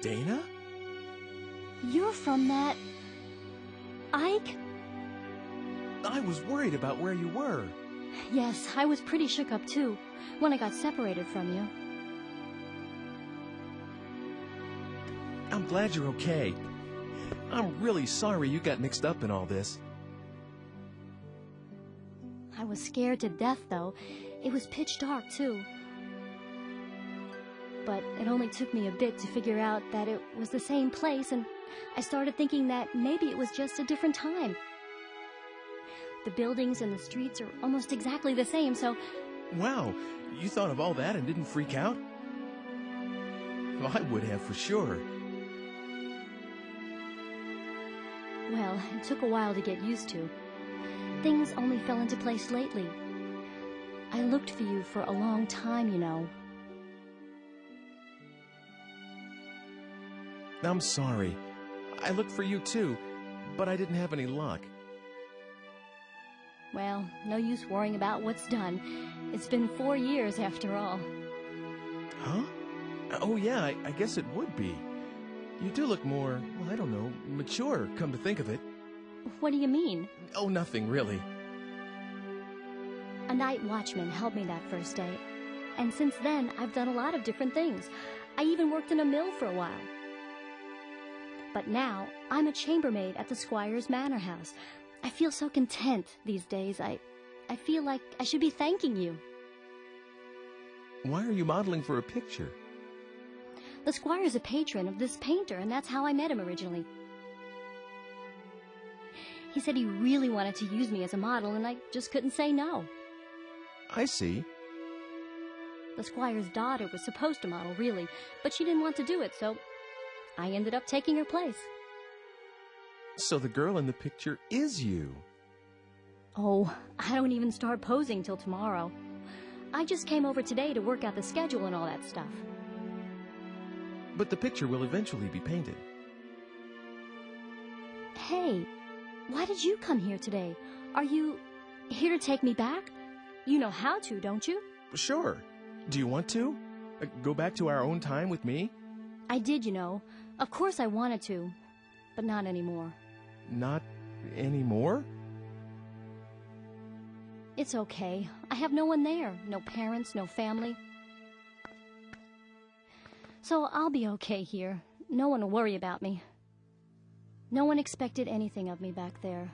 Dana? You're from that... Ike? I was worried about where you were. Yes, I was pretty shook up too, when I got separated from you. I'm glad you're okay. I'm really sorry you got mixed up in all this. I was scared to death, though. It was pitch dark, too. But it only took me a bit to figure out that it was the same place, and I started thinking that maybe it was just a different time. The buildings and the streets are almost exactly the same, so... Wow, you thought of all that and didn't freak out? Well, I would have for sure. Well, it took a while to get used to. Things only fell into place lately. I looked for you for a long time, you know. I'm sorry. I looked for you too, but I didn't have any luck. Well, no use worrying about what's done. It's been 4 years after all. Huh? Oh yeah, I guess it would be. You do look more, well, I don't know, mature, come to think of it. What do you mean? Oh, nothing really. A night watchman helped me that first day. And since then, I've done a lot of different things. I even worked in a mill for a while. But now, I'm a chambermaid at the Squire's Manor House. I feel so content these days. I feel like I should be thanking you. Why are you modeling for a picture? The Squire's a patron of this painter, and that's how I met him originally. He said he really wanted to use me as a model, and I just couldn't say no. I see. The Squire's daughter was supposed to model, really, but she didn't want to do it, so I ended up taking her place. So the girl in the picture is you. Oh, I don't even start posing till tomorrow. I just came over today to work out the schedule and all that stuff. But the picture will eventually be painted. Hey, why did you come here today? Are you here to take me back? You know how to, don't you? Sure. Do you want to? Go back to our own time with me? I did, you know. Of course I wanted to, but not anymore. Not anymore? It's okay. I have no one there. No parents, no family. So I'll be okay here. No one will worry about me. No one expected anything of me back there.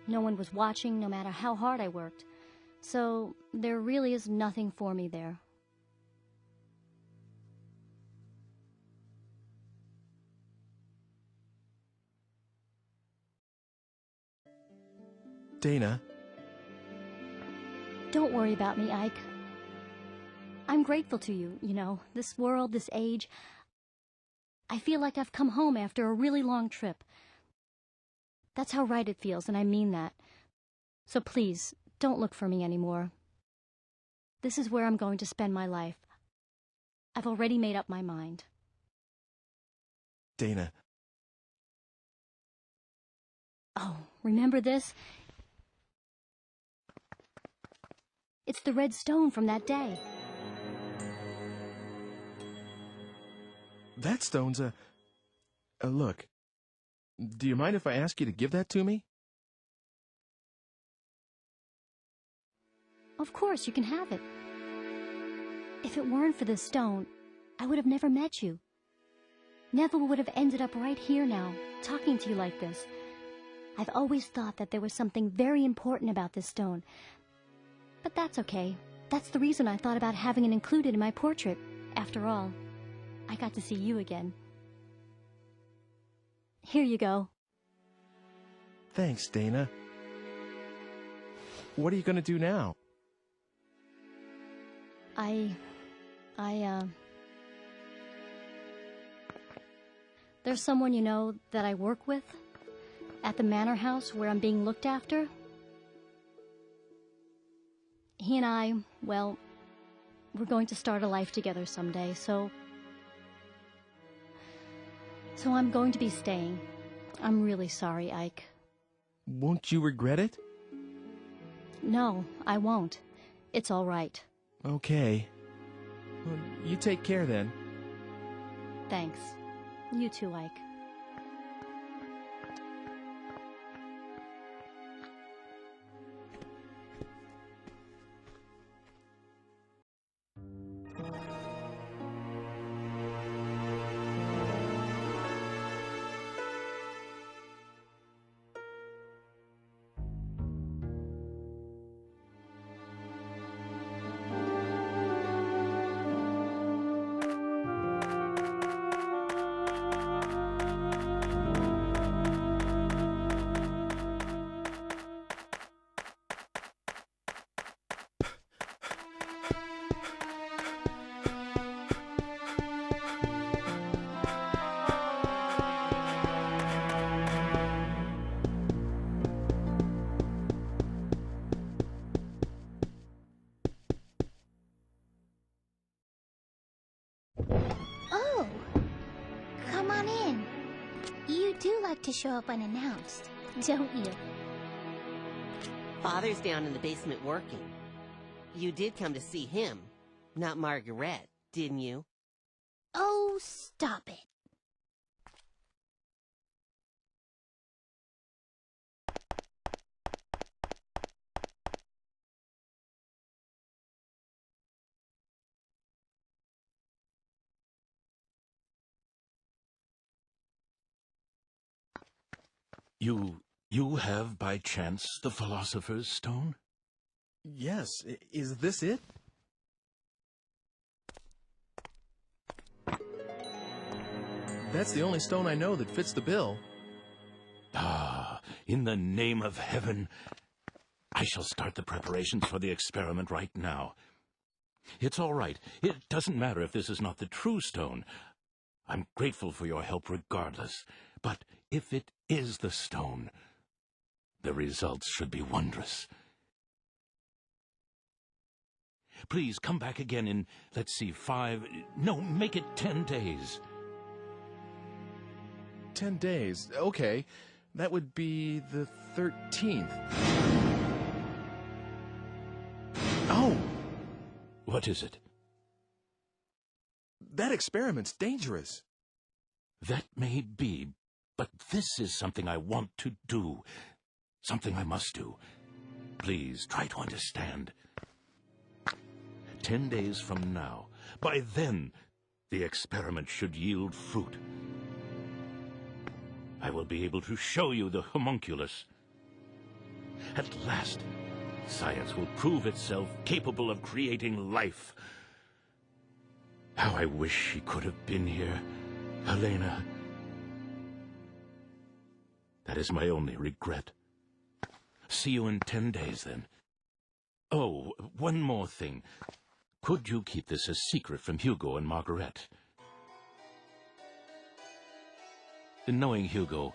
No one was watching, no matter how hard I worked. So there really is nothing for me there. Dana. Don't worry about me, Ike. I'm grateful to you, you know, this world, this age. I feel like I've come home after a really long trip. That's how right it feels, and I mean that. So please, don't look for me anymore. This is where I'm going to spend my life. I've already made up my mind. Dana. Oh, remember this? It's the red stone from that day. That stone's a... Look. Do you mind if I ask you to give that to me? Of course, you can have it. If it weren't for this stone, I would have never met you. Never would have ended up right here now, talking to you like this. I've always thought that there was something very important about this stone. But that's okay. That's the reason I thought about having it included in my portrait. After all, I got to see you again. Here you go. Thanks, Dana. What are you going to do now? There's someone you know that I work with at the manor house where I'm being looked after. He and I, well, we're going to start a life together someday, so I'm going to be staying. I'm really sorry, Ike. Won't you regret it? No, I won't. It's all right. Okay. Well, you take care then. Thanks. You too, Ike. Oh, come on in. You do like to show up unannounced, don't you? Father's down in the basement working. You did come to see him, not Margaret, didn't you? Oh, stop it. You have, by chance, the Philosopher's Stone? Yes. Is this it? That's the only stone I know that fits the bill. Ah, in the name of heaven, I shall start the preparations for the experiment right now. It's all right. It doesn't matter if this is not the true stone. I'm grateful for your help regardless. But if it is the stone, the results should be wondrous. Please come back again in, let's see, make it 10 days. 10 days. Okay. That would be the 13th. Oh! What is it? That experiment's dangerous. That may be, but this is something I want to do. Something I must do. Please, try to understand. 10 days from now, by then, the experiment should yield fruit. I will be able to show you the homunculus. At last, science will prove itself capable of creating life. How I wish she could have been here, Helena. That is my only regret. See you in 10 days, then. Oh, one more thing. Could you keep this a secret from Hugo and Margaret? Knowing Hugo,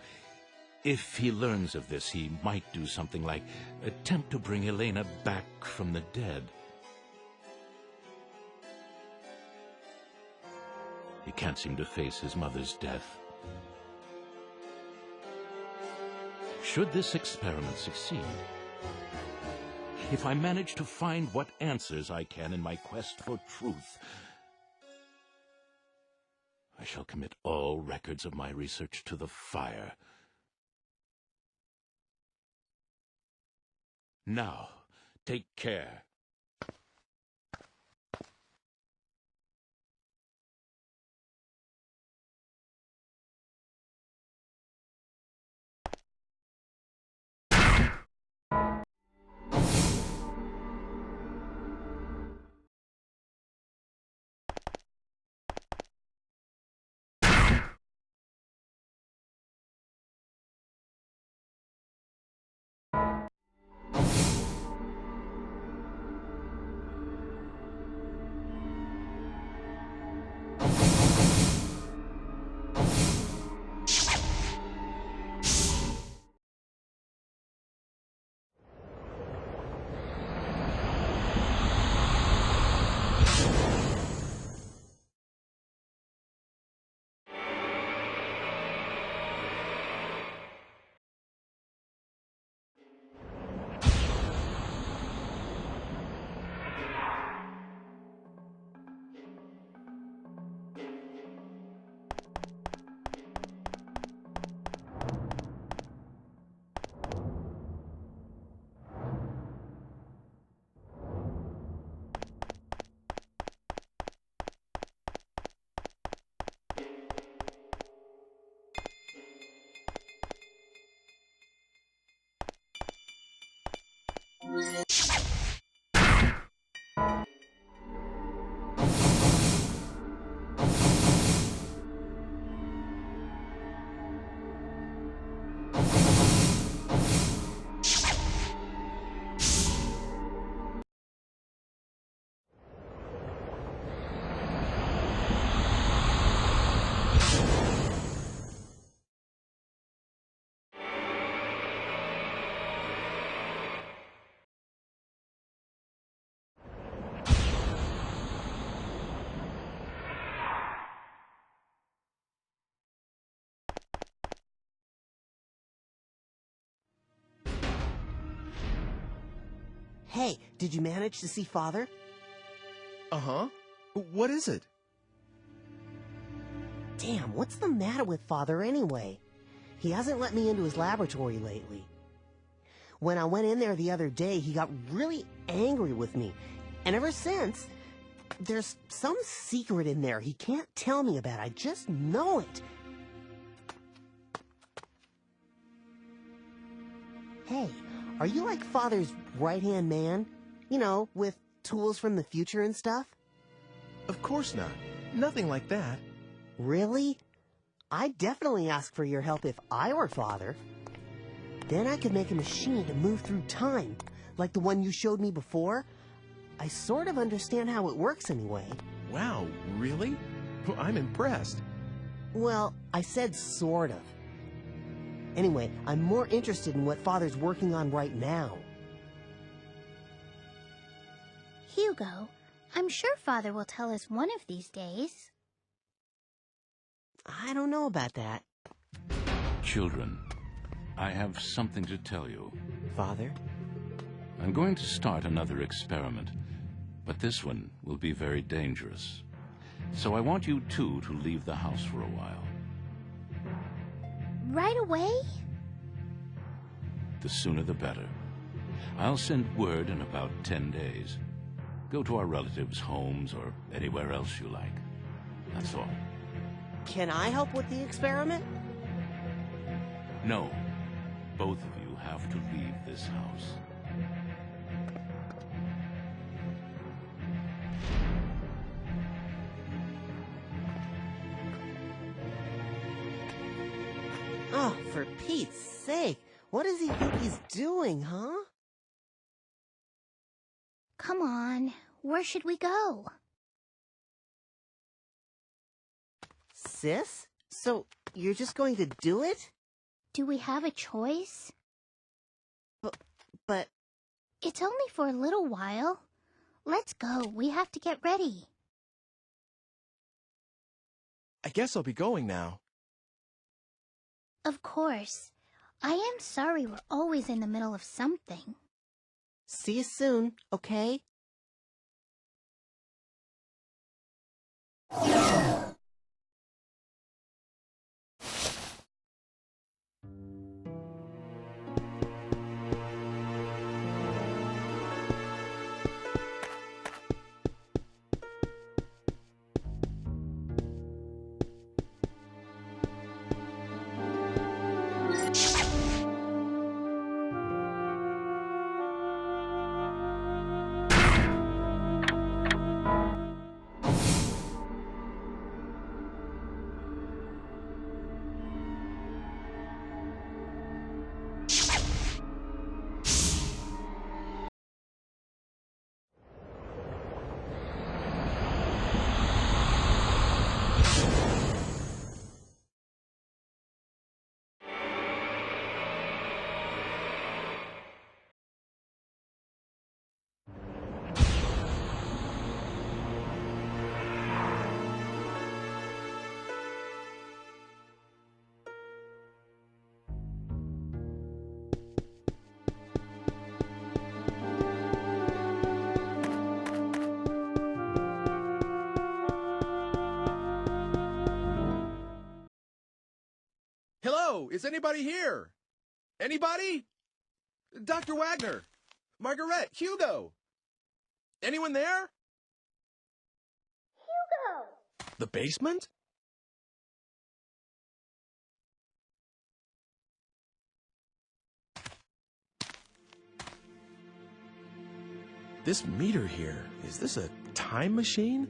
if he learns of this, he might do something like attempt to bring Helena back from the dead. He can't seem to face his mother's death. Should this experiment succeed, if I manage to find what answers I can in my quest for truth, I shall commit all records of my research to the fire. Now, take care. Hey, did you manage to see Father? Uh-huh. What is it? Damn, what's the matter with Father anyway? He hasn't let me into his laboratory lately. When I went in there the other day, he got really angry with me. And ever since, there's some secret in there he can't tell me about. I just know it. Hey, are you like Father's right-hand man? You know, with tools from the future and stuff? Of course not. Nothing like that. Really? I'd definitely ask for your help if I were Father. Then I could make a machine to move through time, like the one you showed me before. I sort of understand how it works anyway. Wow, really? I'm impressed. Well, I said sort of. Anyway, I'm more interested in what Father's working on right now. Hugo, I'm sure Father will tell us one of these days. I don't know about that. Children, I have something to tell you. Father? I'm going to start another experiment, but this one will be very dangerous. So I want you two to leave the house for a while. Right away? The sooner the better. I'll send word in about 10 days. Go to our relatives' homes or anywhere else you like. That's all. Can I help with the experiment? No. Both of you have to leave this house. Oh, for Pete's sake. What does he think he's doing, huh? Come on, where should we go? Sis? So, you're just going to do it? Do we have a choice? But... It's only for a little while. Let's go, we have to get ready. I guess I'll be going now. Of course. I am sorry we're always in the middle of something. See you soon, okay? Hello, is anybody here? Anybody? Dr. Wagner, Margaret, Hugo. Anyone there? Hugo! The basement? This meter here, is this a time machine?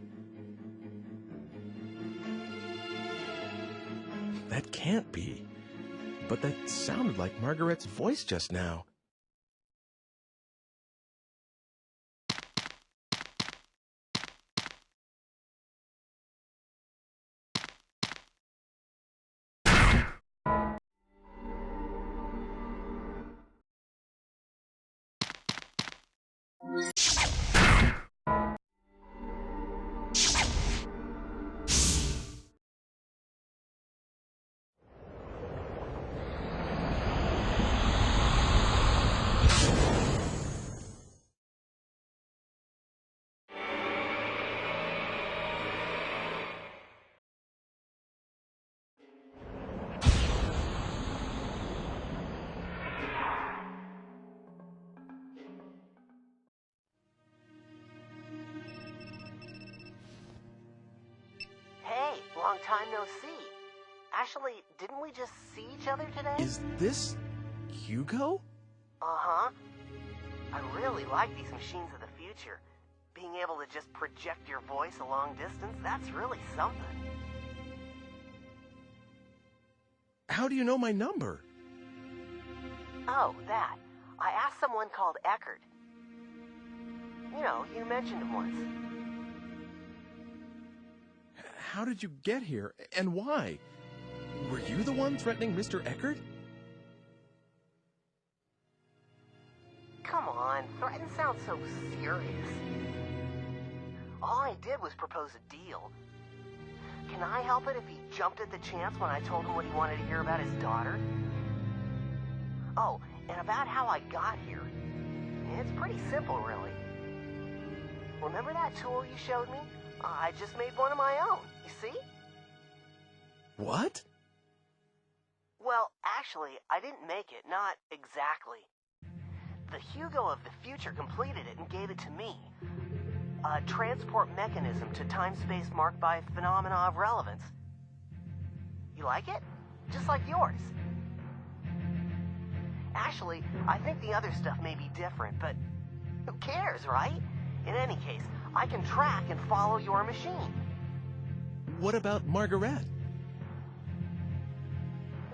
That can't be. But that sounded like Margaret's voice just now. time no see. Actually, didn't we just see each other today? Is this Hugo? Uh-huh. I really like these machines of the future. Being able to just project your voice a long distance, that's really something. How do you know my number? Oh, that. I asked someone called Eckert. You know, you mentioned him once. How did you get here, and why? Were you the one threatening Mr. Eckert? Come on, threaten sounds so serious. All I did was propose a deal. Can I help it if he jumped at the chance when I told him what he wanted to hear about his daughter? Oh, and about how I got here. It's pretty simple, really. Remember that tool you showed me? I just made one of my own, you see? What? Well, actually, I didn't make it, not exactly. The Hugo of the future completed it and gave it to me. A transport mechanism to time-space marked by phenomena of relevance. You like it? Just like yours. Actually, I think the other stuff may be different, but who cares, right? In any case, I can track and follow your machine. What about Margaret?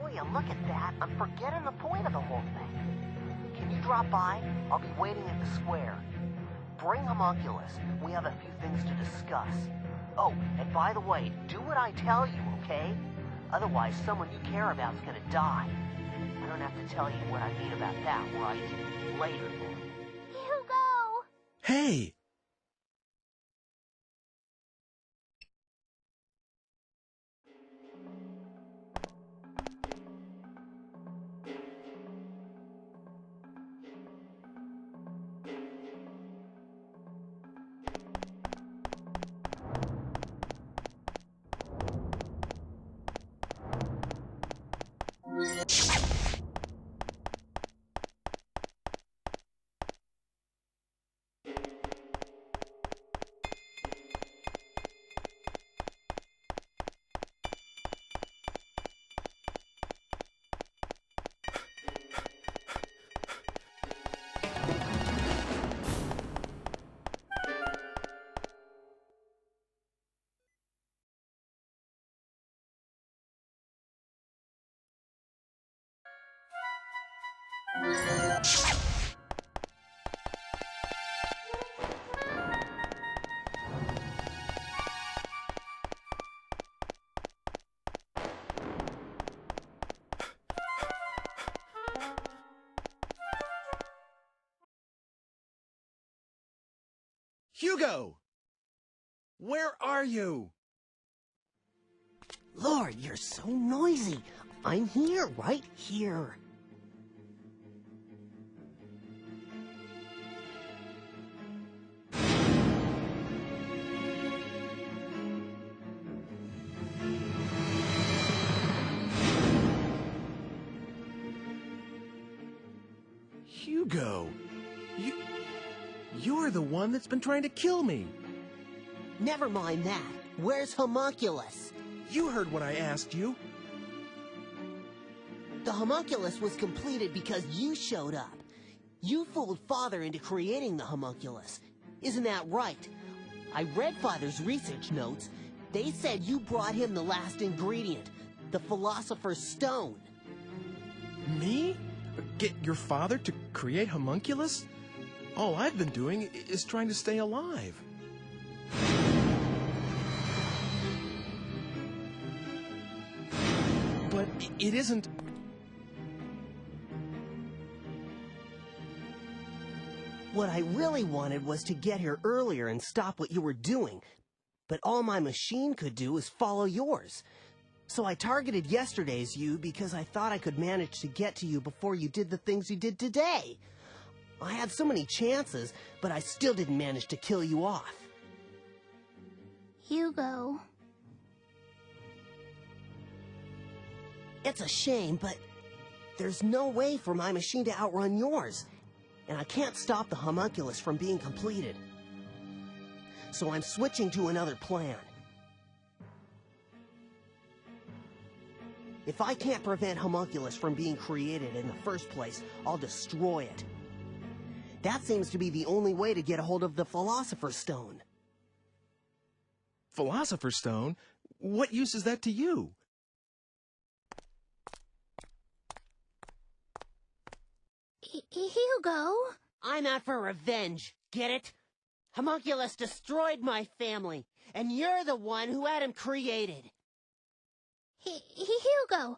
Will you look at that? I'm forgetting the point of the whole thing. Can you drop by? I'll be waiting at the square. Bring Homunculus. We have a few things to discuss. Oh, and by the way, do what I tell you, okay? Otherwise, someone you care about's gonna die. I don't have to tell you what I mean about that, right? Later, then. Hugo! Hey! Hugo! Where are you? Lord, you're so noisy. I'm here, right here. Hugo! You're the one that's been trying to kill me. Never mind that. Where's Homunculus? You heard what I asked you. The Homunculus was completed because you showed up. You fooled Father into creating the Homunculus. Isn't that right? I read Father's research notes. They said you brought him the last ingredient, the Philosopher's Stone. Me? Get your father to create Homunculus? All I've been doing is trying to stay alive. But it isn't... What I really wanted was to get here earlier and stop what you were doing. But all my machine could do is follow yours. So I targeted yesterday's you because I thought I could manage to get to you before you did the things you did today. I had so many chances, but I still didn't manage to kill you off. Hugo. It's a shame, but there's no way for my machine to outrun yours. And I can't stop the Homunculus from being completed. So I'm switching to another plan. If I can't prevent Homunculus from being created in the first place, I'll destroy it. That seems to be the only way to get a hold of the Philosopher's Stone. Philosopher's Stone? What use is that to you? Hugo? I'm out for revenge, get it? Homunculus destroyed my family, and you're the one who had him created. Hugo,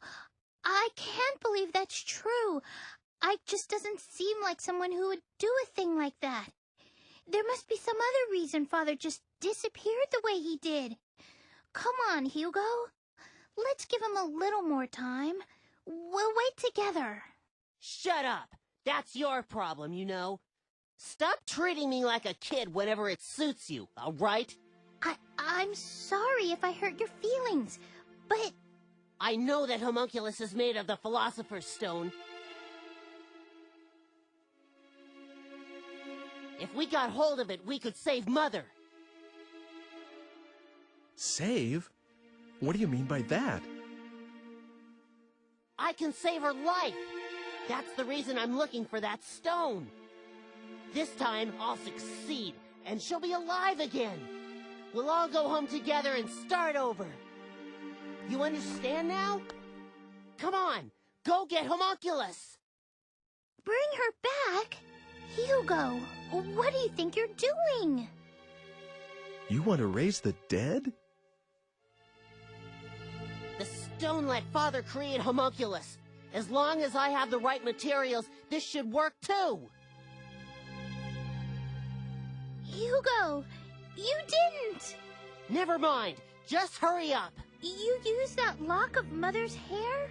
I can't believe that's true. Ike just doesn't seem like someone who would do a thing like that. There must be some other reason Father just disappeared the way he did. Come on, Hugo. Let's give him a little more time. We'll wait together. Shut up. That's your problem, you know. Stop treating me like a kid whenever it suits you, all right? I'm sorry if I hurt your feelings, but... I know that Homunculus is made of the Philosopher's Stone. If we got hold of it, we could save Mother. Save? What do you mean by that? I can save her life. That's the reason I'm looking for that stone. This time, I'll succeed, and she'll be alive again. We'll all go home together and start over. You understand now? Come on, go get Homunculus. Bring her back? Hugo, what do you think you're doing? You want to raise the dead? The stone let Father create Homunculus. As long as I have the right materials, this should work too. Hugo, you didn't! Never mind, just hurry up. You used that lock of Mother's hair?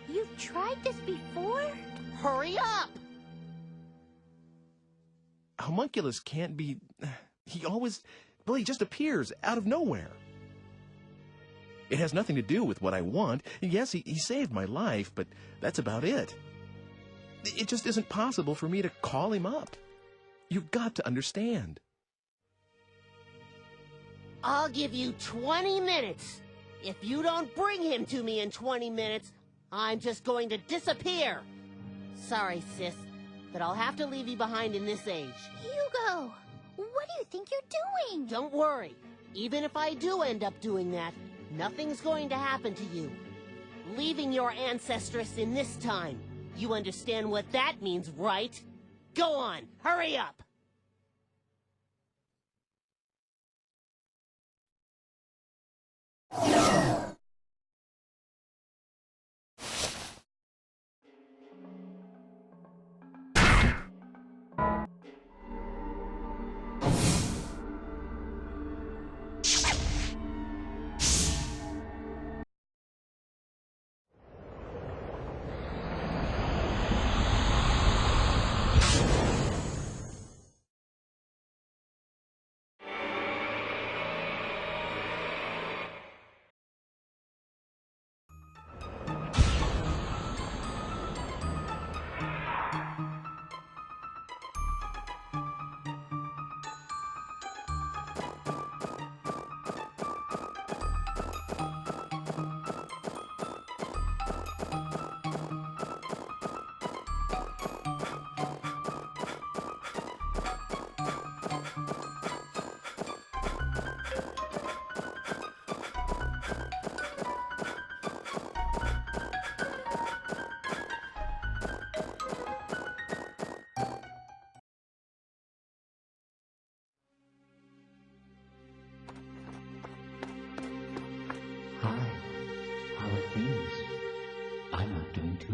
You've tried this before? Hurry up! Homunculus can't be... Well, he just appears out of nowhere. It has nothing to do with what I want. Yes, he saved my life, but that's about it. It just isn't possible for me to call him up. You've got to understand. I'll give you 20 minutes. If you don't bring him to me in 20 minutes, I'm just going to disappear. Sorry, sis, but I'll have to leave you behind in this age. Hugo, what do you think you're doing? Don't worry. Even if I do end up doing that, nothing's going to happen to you. Leaving your ancestress in this time. You understand what that means, right? Go on, hurry up!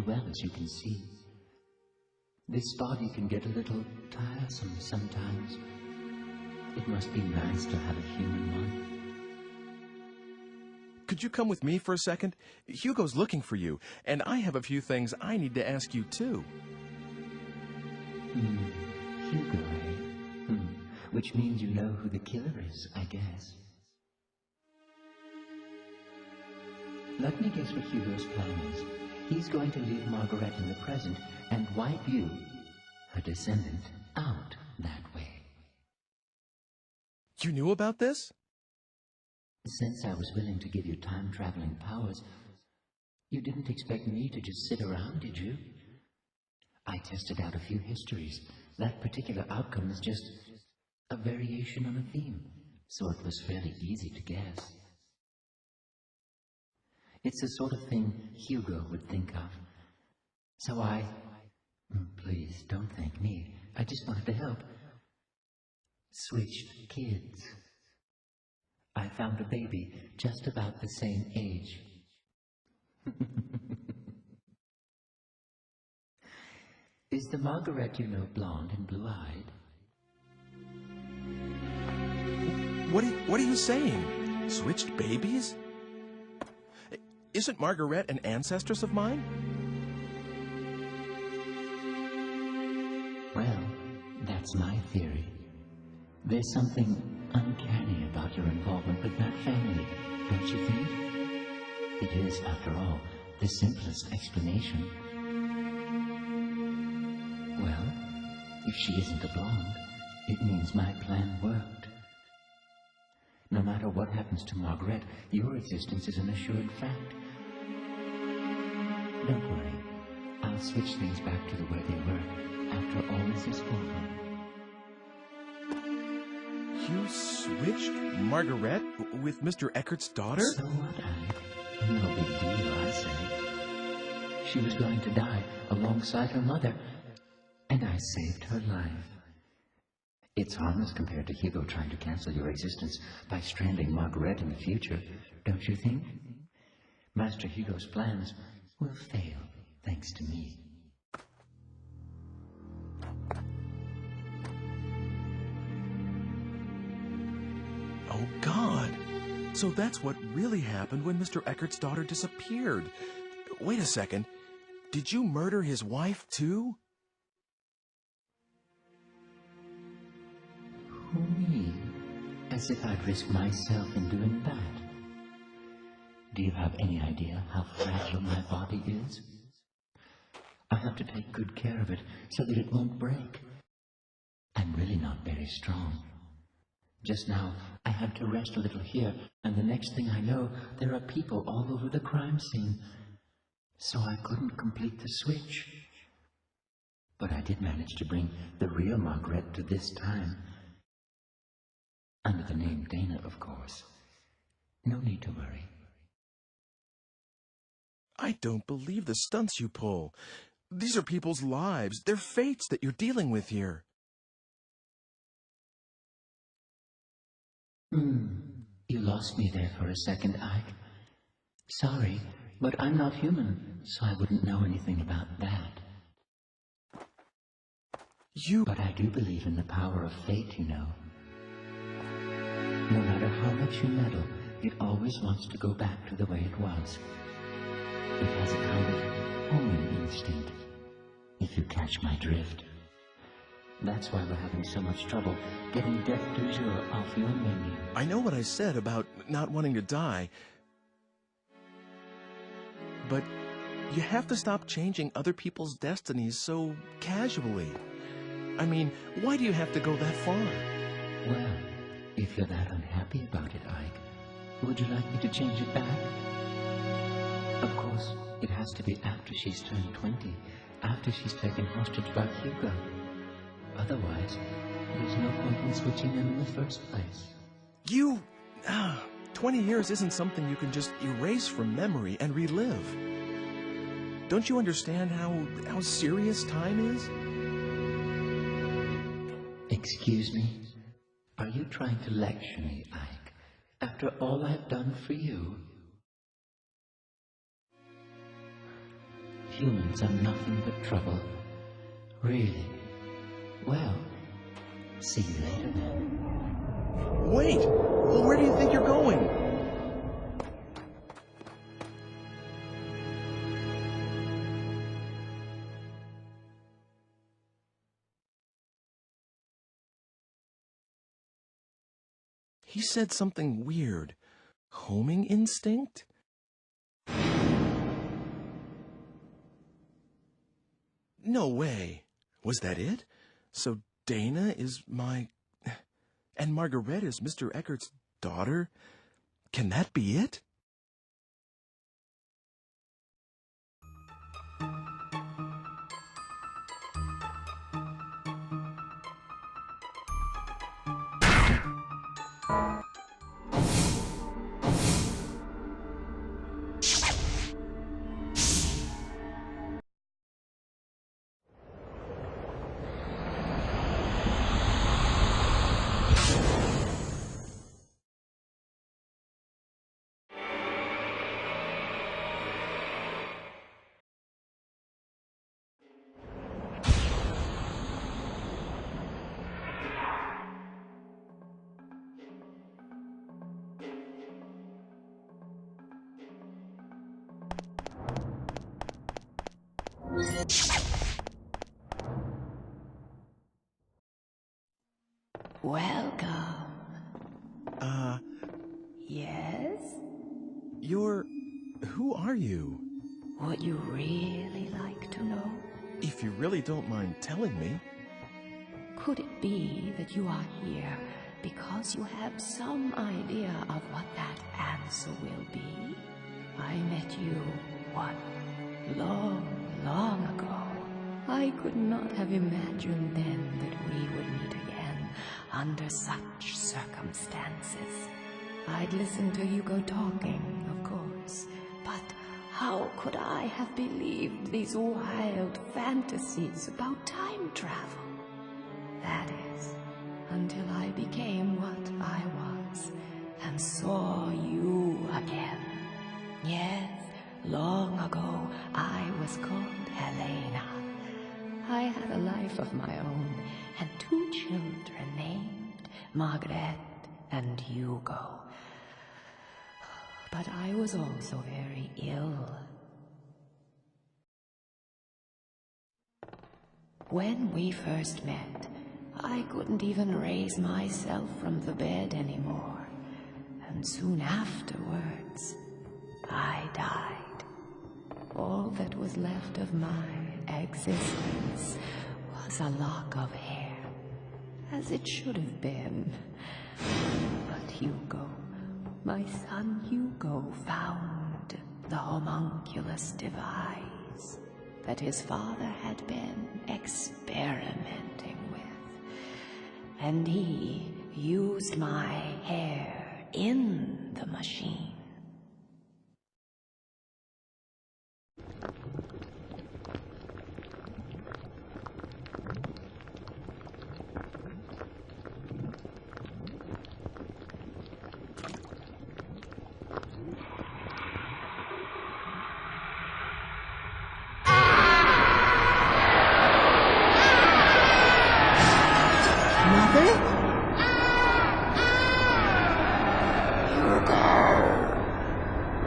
Well, as you can see, this body can get a little tiresome sometimes. It must be nice to have a human one. Could you come with me for a second? Hugo's looking for you, and I have a few things I need to ask you, too. Hugo, eh? Which means you know who the killer is, I guess. Let me guess what Hugo's plan is. He's going to leave Margaret in the present and wipe you, her descendant, out that way. You knew about this? Since I was willing to give you time-traveling powers, You didn't expect me to just sit around, did you? I tested out a few histories. That particular outcome is just a variation on a theme, so it was fairly easy to guess. It's the sort of thing Hugo would think of. So please don't thank me. I just wanted to help. Switched kids. I found a baby just about the same age. Is the Margaret you know blonde and blue-eyed? What are you saying? Switched babies? Isn't Margaret an ancestress of mine? Well, that's my theory. There's something uncanny about your involvement with that family, don't you think? It is, after all, the simplest explanation. Well, if she isn't a blonde, it means my plan worked. No matter what happens to Margaret, your existence is an assured fact. Don't worry. I'll switch things back to the way they were after all this is over. You switched Margaret with Mr. Eckert's daughter? So what, Ike? No big deal, I say. She was going to die alongside her mother, and I saved her life. It's harmless compared to Hugo trying to cancel your existence by stranding Margaret in the future, don't you think? Master Hugo's plans will fail, thanks to me. Oh, God. So that's what really happened when Mr. Eckert's daughter disappeared. Wait a second. Did you murder his wife, too? Who, me? As if I'd risk myself in doing that. Do you have any idea how fragile my body is? I have to take good care of it so that it won't break. I'm really not very strong. Just now, I had to rest a little here, and the next thing I know, there are people all over the crime scene. So I couldn't complete the switch. But I did manage to bring the real Margaret to this time. Under the name Dana, of course. No need to worry. I don't believe the stunts you pull. These are people's lives, their fates that you're dealing with here. You lost me there for a second, Ike. Sorry, but I'm not human, so I wouldn't know anything about that. But I do believe in the power of fate, you know. No matter how much you meddle, it always wants to go back to the way it was. It has a kind of homing instinct, if you catch my drift. That's why we're having so much trouble getting Death du Jour off your menu. I know what I said about not wanting to die, but you have to stop changing other people's destinies so casually. I mean, why do you have to go that far? Well, if you're that unhappy about it, Ike, would you like me to change it back? Of course, it has to be after she's turned 20, after she's taken hostage by Hugo. Otherwise, there's no point in switching them in the first place. 20 years isn't something you can just erase from memory and relive. Don't you understand how serious time is? Excuse me? Are you trying to lecture me, Ike? After all I've done for you? Humans are nothing but trouble. Really? Well, see you later then. Wait! Where do you think you're going? He said something weird. Homing instinct? No way. Was that it? So Dana is my... And Margaret is Mr. Eckert's daughter? Can that be it? Welcome. Yes? Who are you? Would you really like to know? If you really don't mind telling me. Could it be that you are here because you have some idea of what that answer will be? I met you, long, long ago. I could not have imagined then that we would meet again under such circumstances. I'd listened to Hugo talking, of course, but how could I have believed these wild fantasies about time travel? That is, until I became what I was and saw you again. Yes, long ago I was called Helena. I had a life of my own and 2 children named Margaret and Hugo. But I was also very ill. When we first met, I couldn't even raise myself from the bed anymore. And soon afterwards, I died. All that was left of my existence was a lock of hair, as it should have been. But Hugo, my son Hugo, found the homunculus device that his father had been experimenting with. And he used my hair in the machine.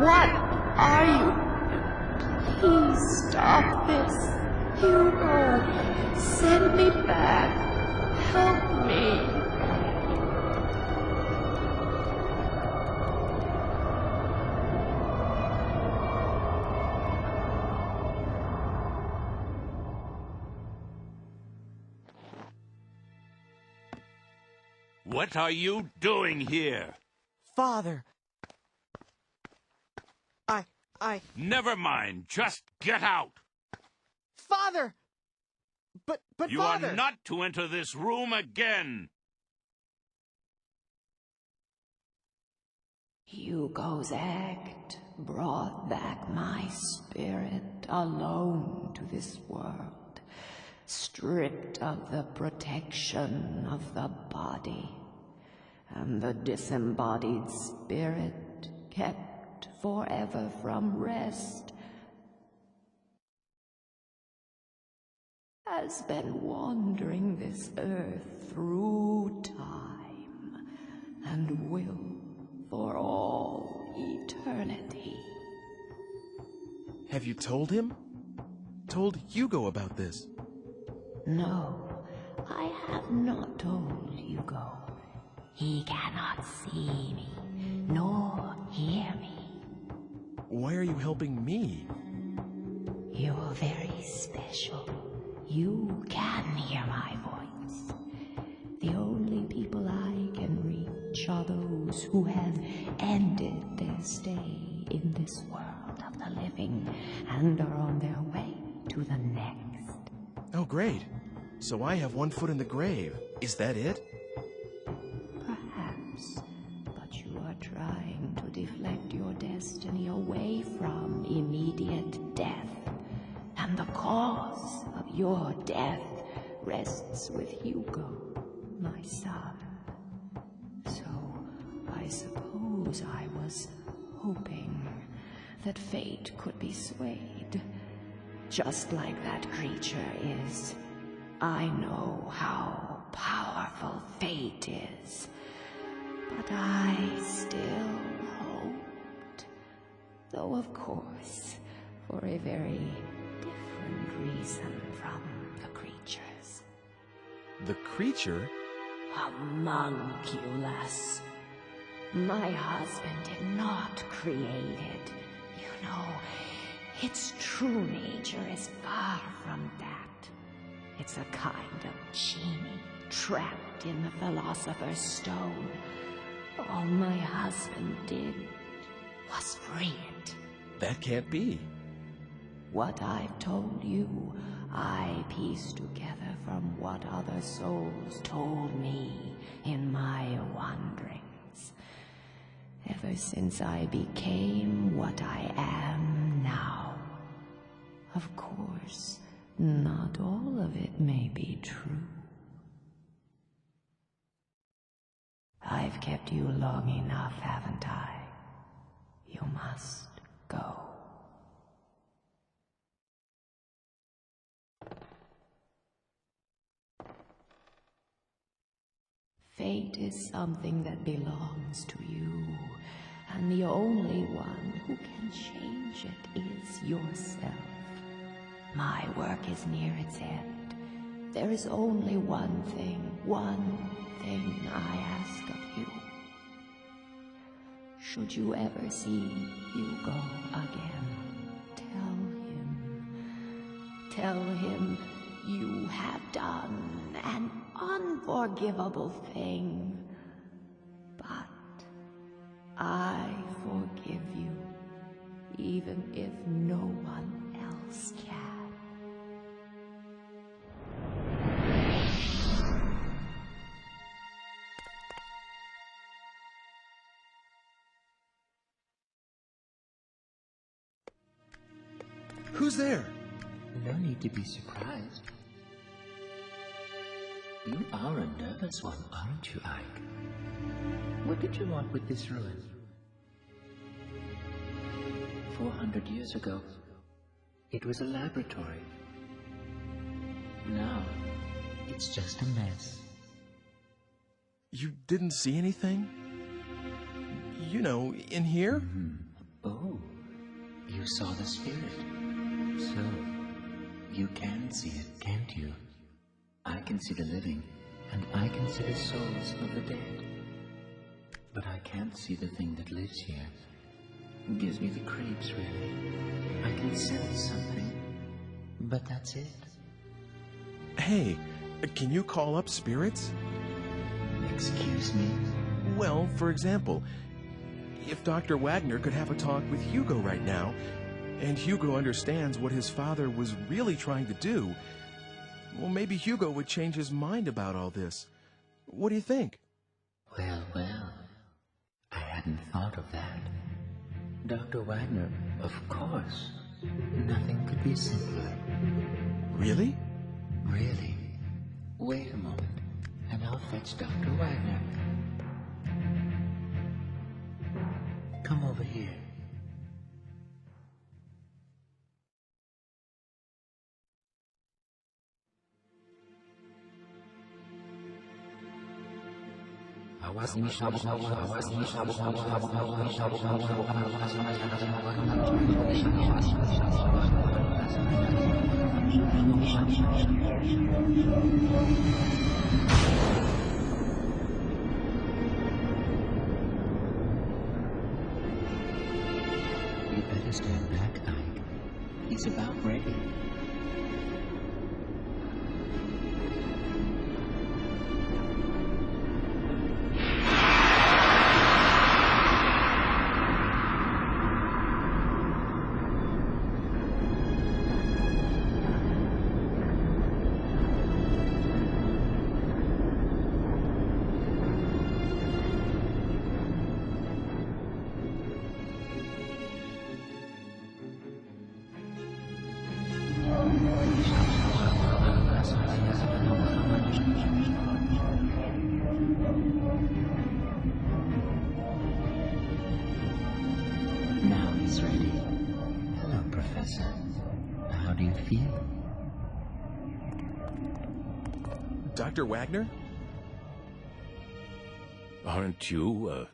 What are you? Please stop this. Hugo, send me back. Help me. What are you doing here? Father. Never mind. Just get out. Father! But you Father! are not to enter this room again. Hugo's act brought back my spirit alone to this world, stripped of the protection of the body, and the disembodied spirit kept forever from rest, has been wandering this earth through time and will for all eternity. Have you told him? Told Hugo about this? No, I have not told Hugo. He cannot see me, nor hear me. Why are you helping me? You're very special. You can hear my voice. The only people I can reach are those who have ended their stay in this world of the living and are on their way to the next. Oh, great. So I have one foot in the grave. Is that it? Perhaps. But you are trying to deflect your destiny away from immediate death. And the cause of your death rests with Hugo, my son. So I suppose I was hoping that fate could be swayed, just like that creature is. I know how powerful fate is, but I still hoped, though of course for a very different learned reason from the creatures. The creature? Homunculus. My husband did not create it. You know, its true nature is far from that. It's a kind of genie trapped in the Philosopher's Stone. All my husband did was free it. That can't be. What I've told you, I pieced together from what other souls told me in my wanderings. Ever since I became what I am now. Of course, not all of it may be true. I've kept you long enough, haven't I? You must go. Fate is something that belongs to you, and the only one who can change it is yourself. My work is near its end. There is only one thing I ask of you. Should you ever see Hugo again, tell him you have done an unforgivable thing, but I forgive you, even if no one else can. Who's there? No need to be surprised. You are a nervous one, aren't you, Ike? What did you want with this ruin? 400 years ago, it was a laboratory. Now, it's just a mess. You didn't see anything? You know, in here? Oh, you saw the spirit. So, you can see it, can't you? I can see the living, and I can see the souls of the dead. But I can't see the thing that lives here. It gives me the creeps, really. I can sense something, but that's it. Hey, can you call up spirits? Excuse me? Well, for example, if Dr. Wagner could have a talk with Hugo right now, and Hugo understands what his father was really trying to do, well, maybe Hugo would change his mind about all this. What do you think? Well, I hadn't thought of that. Dr. Wagner, of course. Nothing could be simpler. Really? Really. Wait a moment, and I'll fetch Dr. Wagner. Come over here. You better stand back, Ike. He's about ready. Now he's ready. Hello, Professor. How do you feel? Dr. Wagner? Aren't you,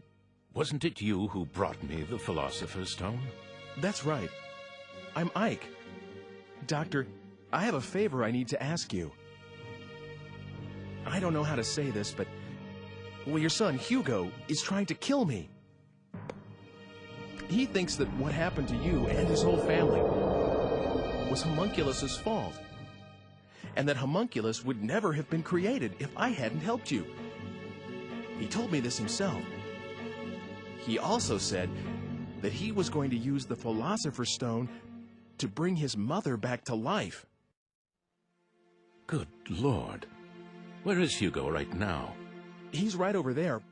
wasn't it you who brought me the Philosopher's Stone? That's right. I'm Ike. Doctor, I have a favor I need to ask you. I don't know how to say this, but... well, your son, Hugo, is trying to kill me. He thinks that what happened to you and his whole family was Homunculus's fault. And that Homunculus would never have been created if I hadn't helped you. He told me this himself. He also said that he was going to use the Philosopher's Stone to bring his mother back to life. Good Lord. Where is Hugo right now? He's right over there.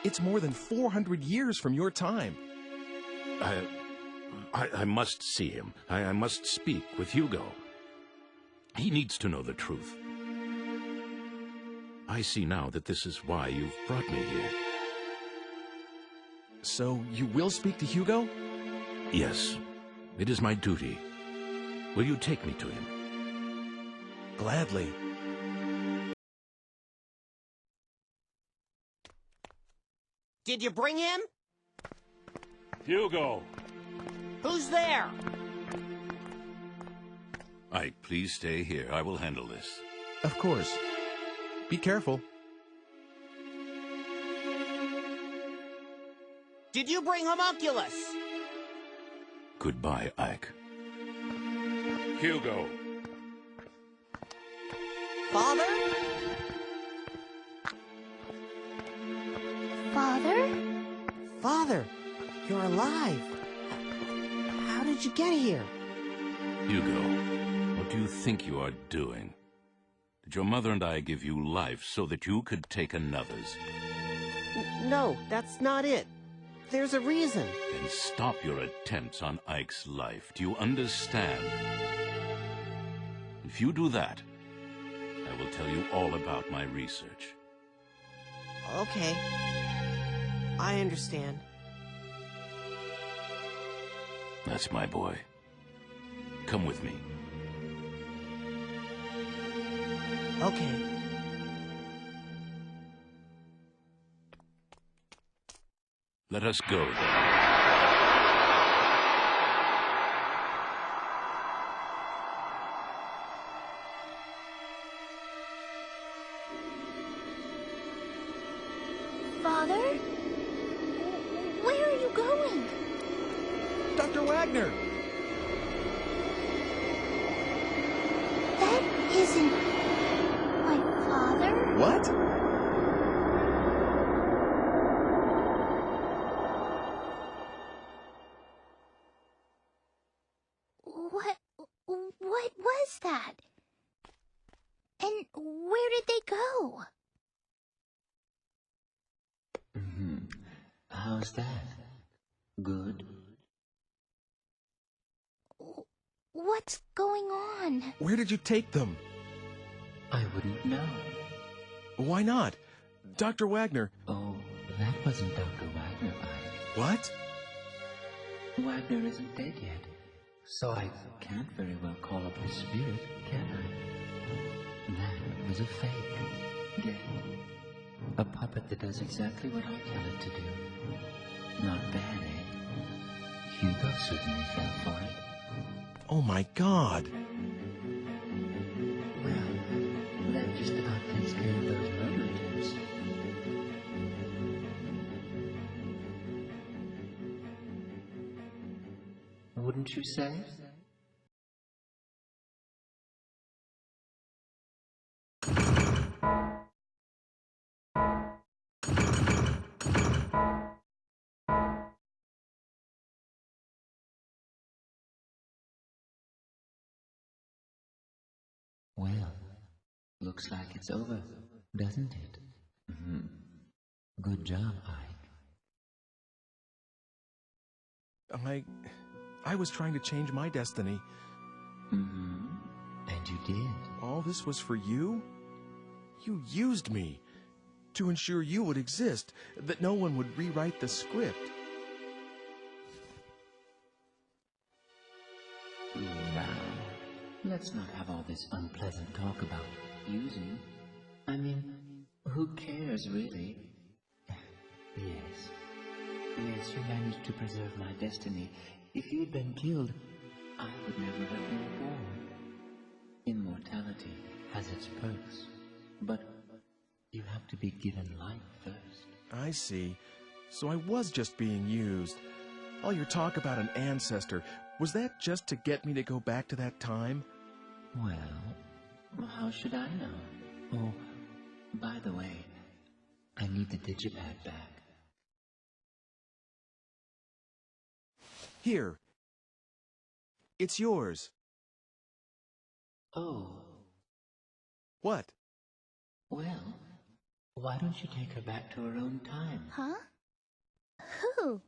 It's more than 400 years from your time. I must see him. I must speak with Hugo. He needs to know the truth. I see now that this is why you've brought me here. So you will speak to Hugo? Yes. It is my duty. Will you take me to him? Gladly. Did you bring him? Hugo! Who's there? Ike, please stay here. I will handle this. Of course. Be careful. Did you bring Homunculus? Goodbye, Ike. Hugo! Father? Father? Father, you're alive. How did you get here? Hugo, what do you think you are doing? Did your mother and I give you life so that you could take another's? No, that's not it. There's a reason. Then stop your attempts on Ike's life. Do you understand? If you do that, I will tell you all about my research. Okay. I understand. That's my boy. Come with me. Okay. Let us go, then. Father? Where are you going? Dr. Wagner! That isn't my father. What? What was that? And where did they go? How's that? Good? What's going on? Where did you take them? I wouldn't know. Why not? Dr. Wagner... Oh, that wasn't Dr. Wagner, Ike. What? Wagner isn't dead yet, so I can't very well call up his spirit, can I? That was a fake. Get it? A puppet that does exactly what I tell it to do. Not bad, eh? Hugo certainly fell for it. Oh my God! Well, that just about takes care of those murder attempts. Wouldn't you say? Well, looks like it's over, doesn't it? Good job, Ike. I was trying to change my destiny. And you did. All this was for you? You used me to ensure you would exist, that no one would rewrite the script. Now, let's not have all this unpleasant talk about using. I mean, who cares, really? Yes, you managed to preserve my destiny If you'd been killed, I would never have been born. Immortality has its perks, but you have to be given life first. I see. So I was just being used. All your talk about an ancestor, was that just to get me to go back to that time? Well, how should I know? Oh, by the way, I need the digipad back. Here. It's yours. Oh. What? Well, why don't you take her back to her own time? Huh? Who?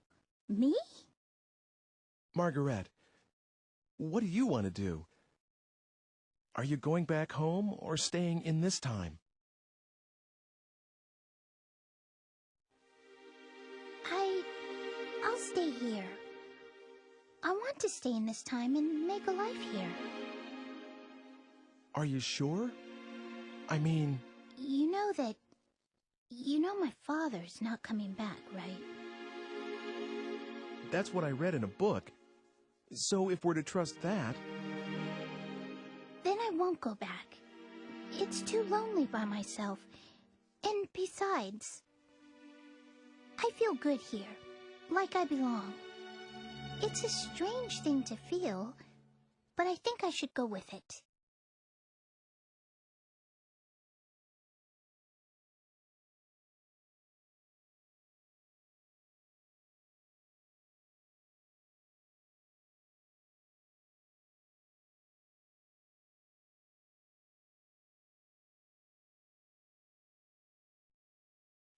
Me? Margaret, what do you want to do? Are you going back home or staying in this time? I'll stay here. I want to stay in this time and make a life here. Are you sure? I mean... You know my father's not coming back, right? That's what I read in a book. So if we're to trust that... Then I won't go back. It's too lonely by myself. And besides, I feel good here, like I belong. It's a strange thing to feel, but I think I should go with it.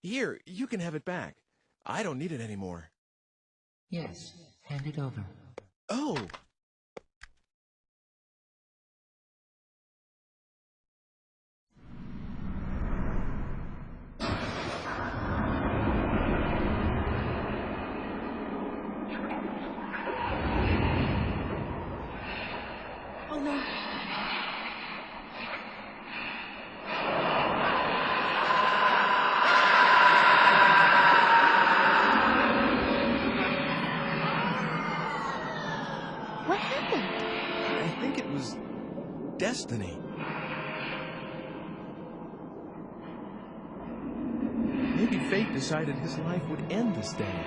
Here, you can have it back. I don't need it anymore. Yes, hand it over. Oh! Oh no. What happened? I think it was... destiny. Maybe fate decided his life would end this day.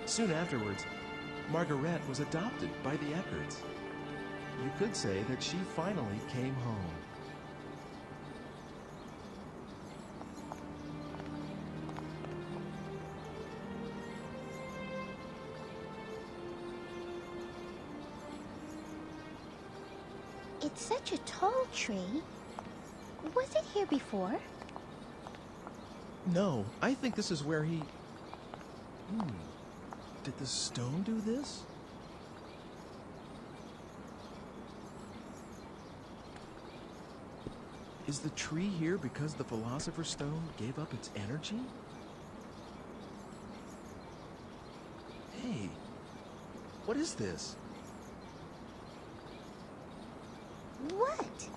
Soon afterwards, Margaret was adopted by the Eckerts. You could say that she finally came home. It's such a tall tree. Was it here before? No, I think this is where he... Did the stone do this? Is the tree here because the Philosopher's Stone gave up its energy? Hey, what is this? What?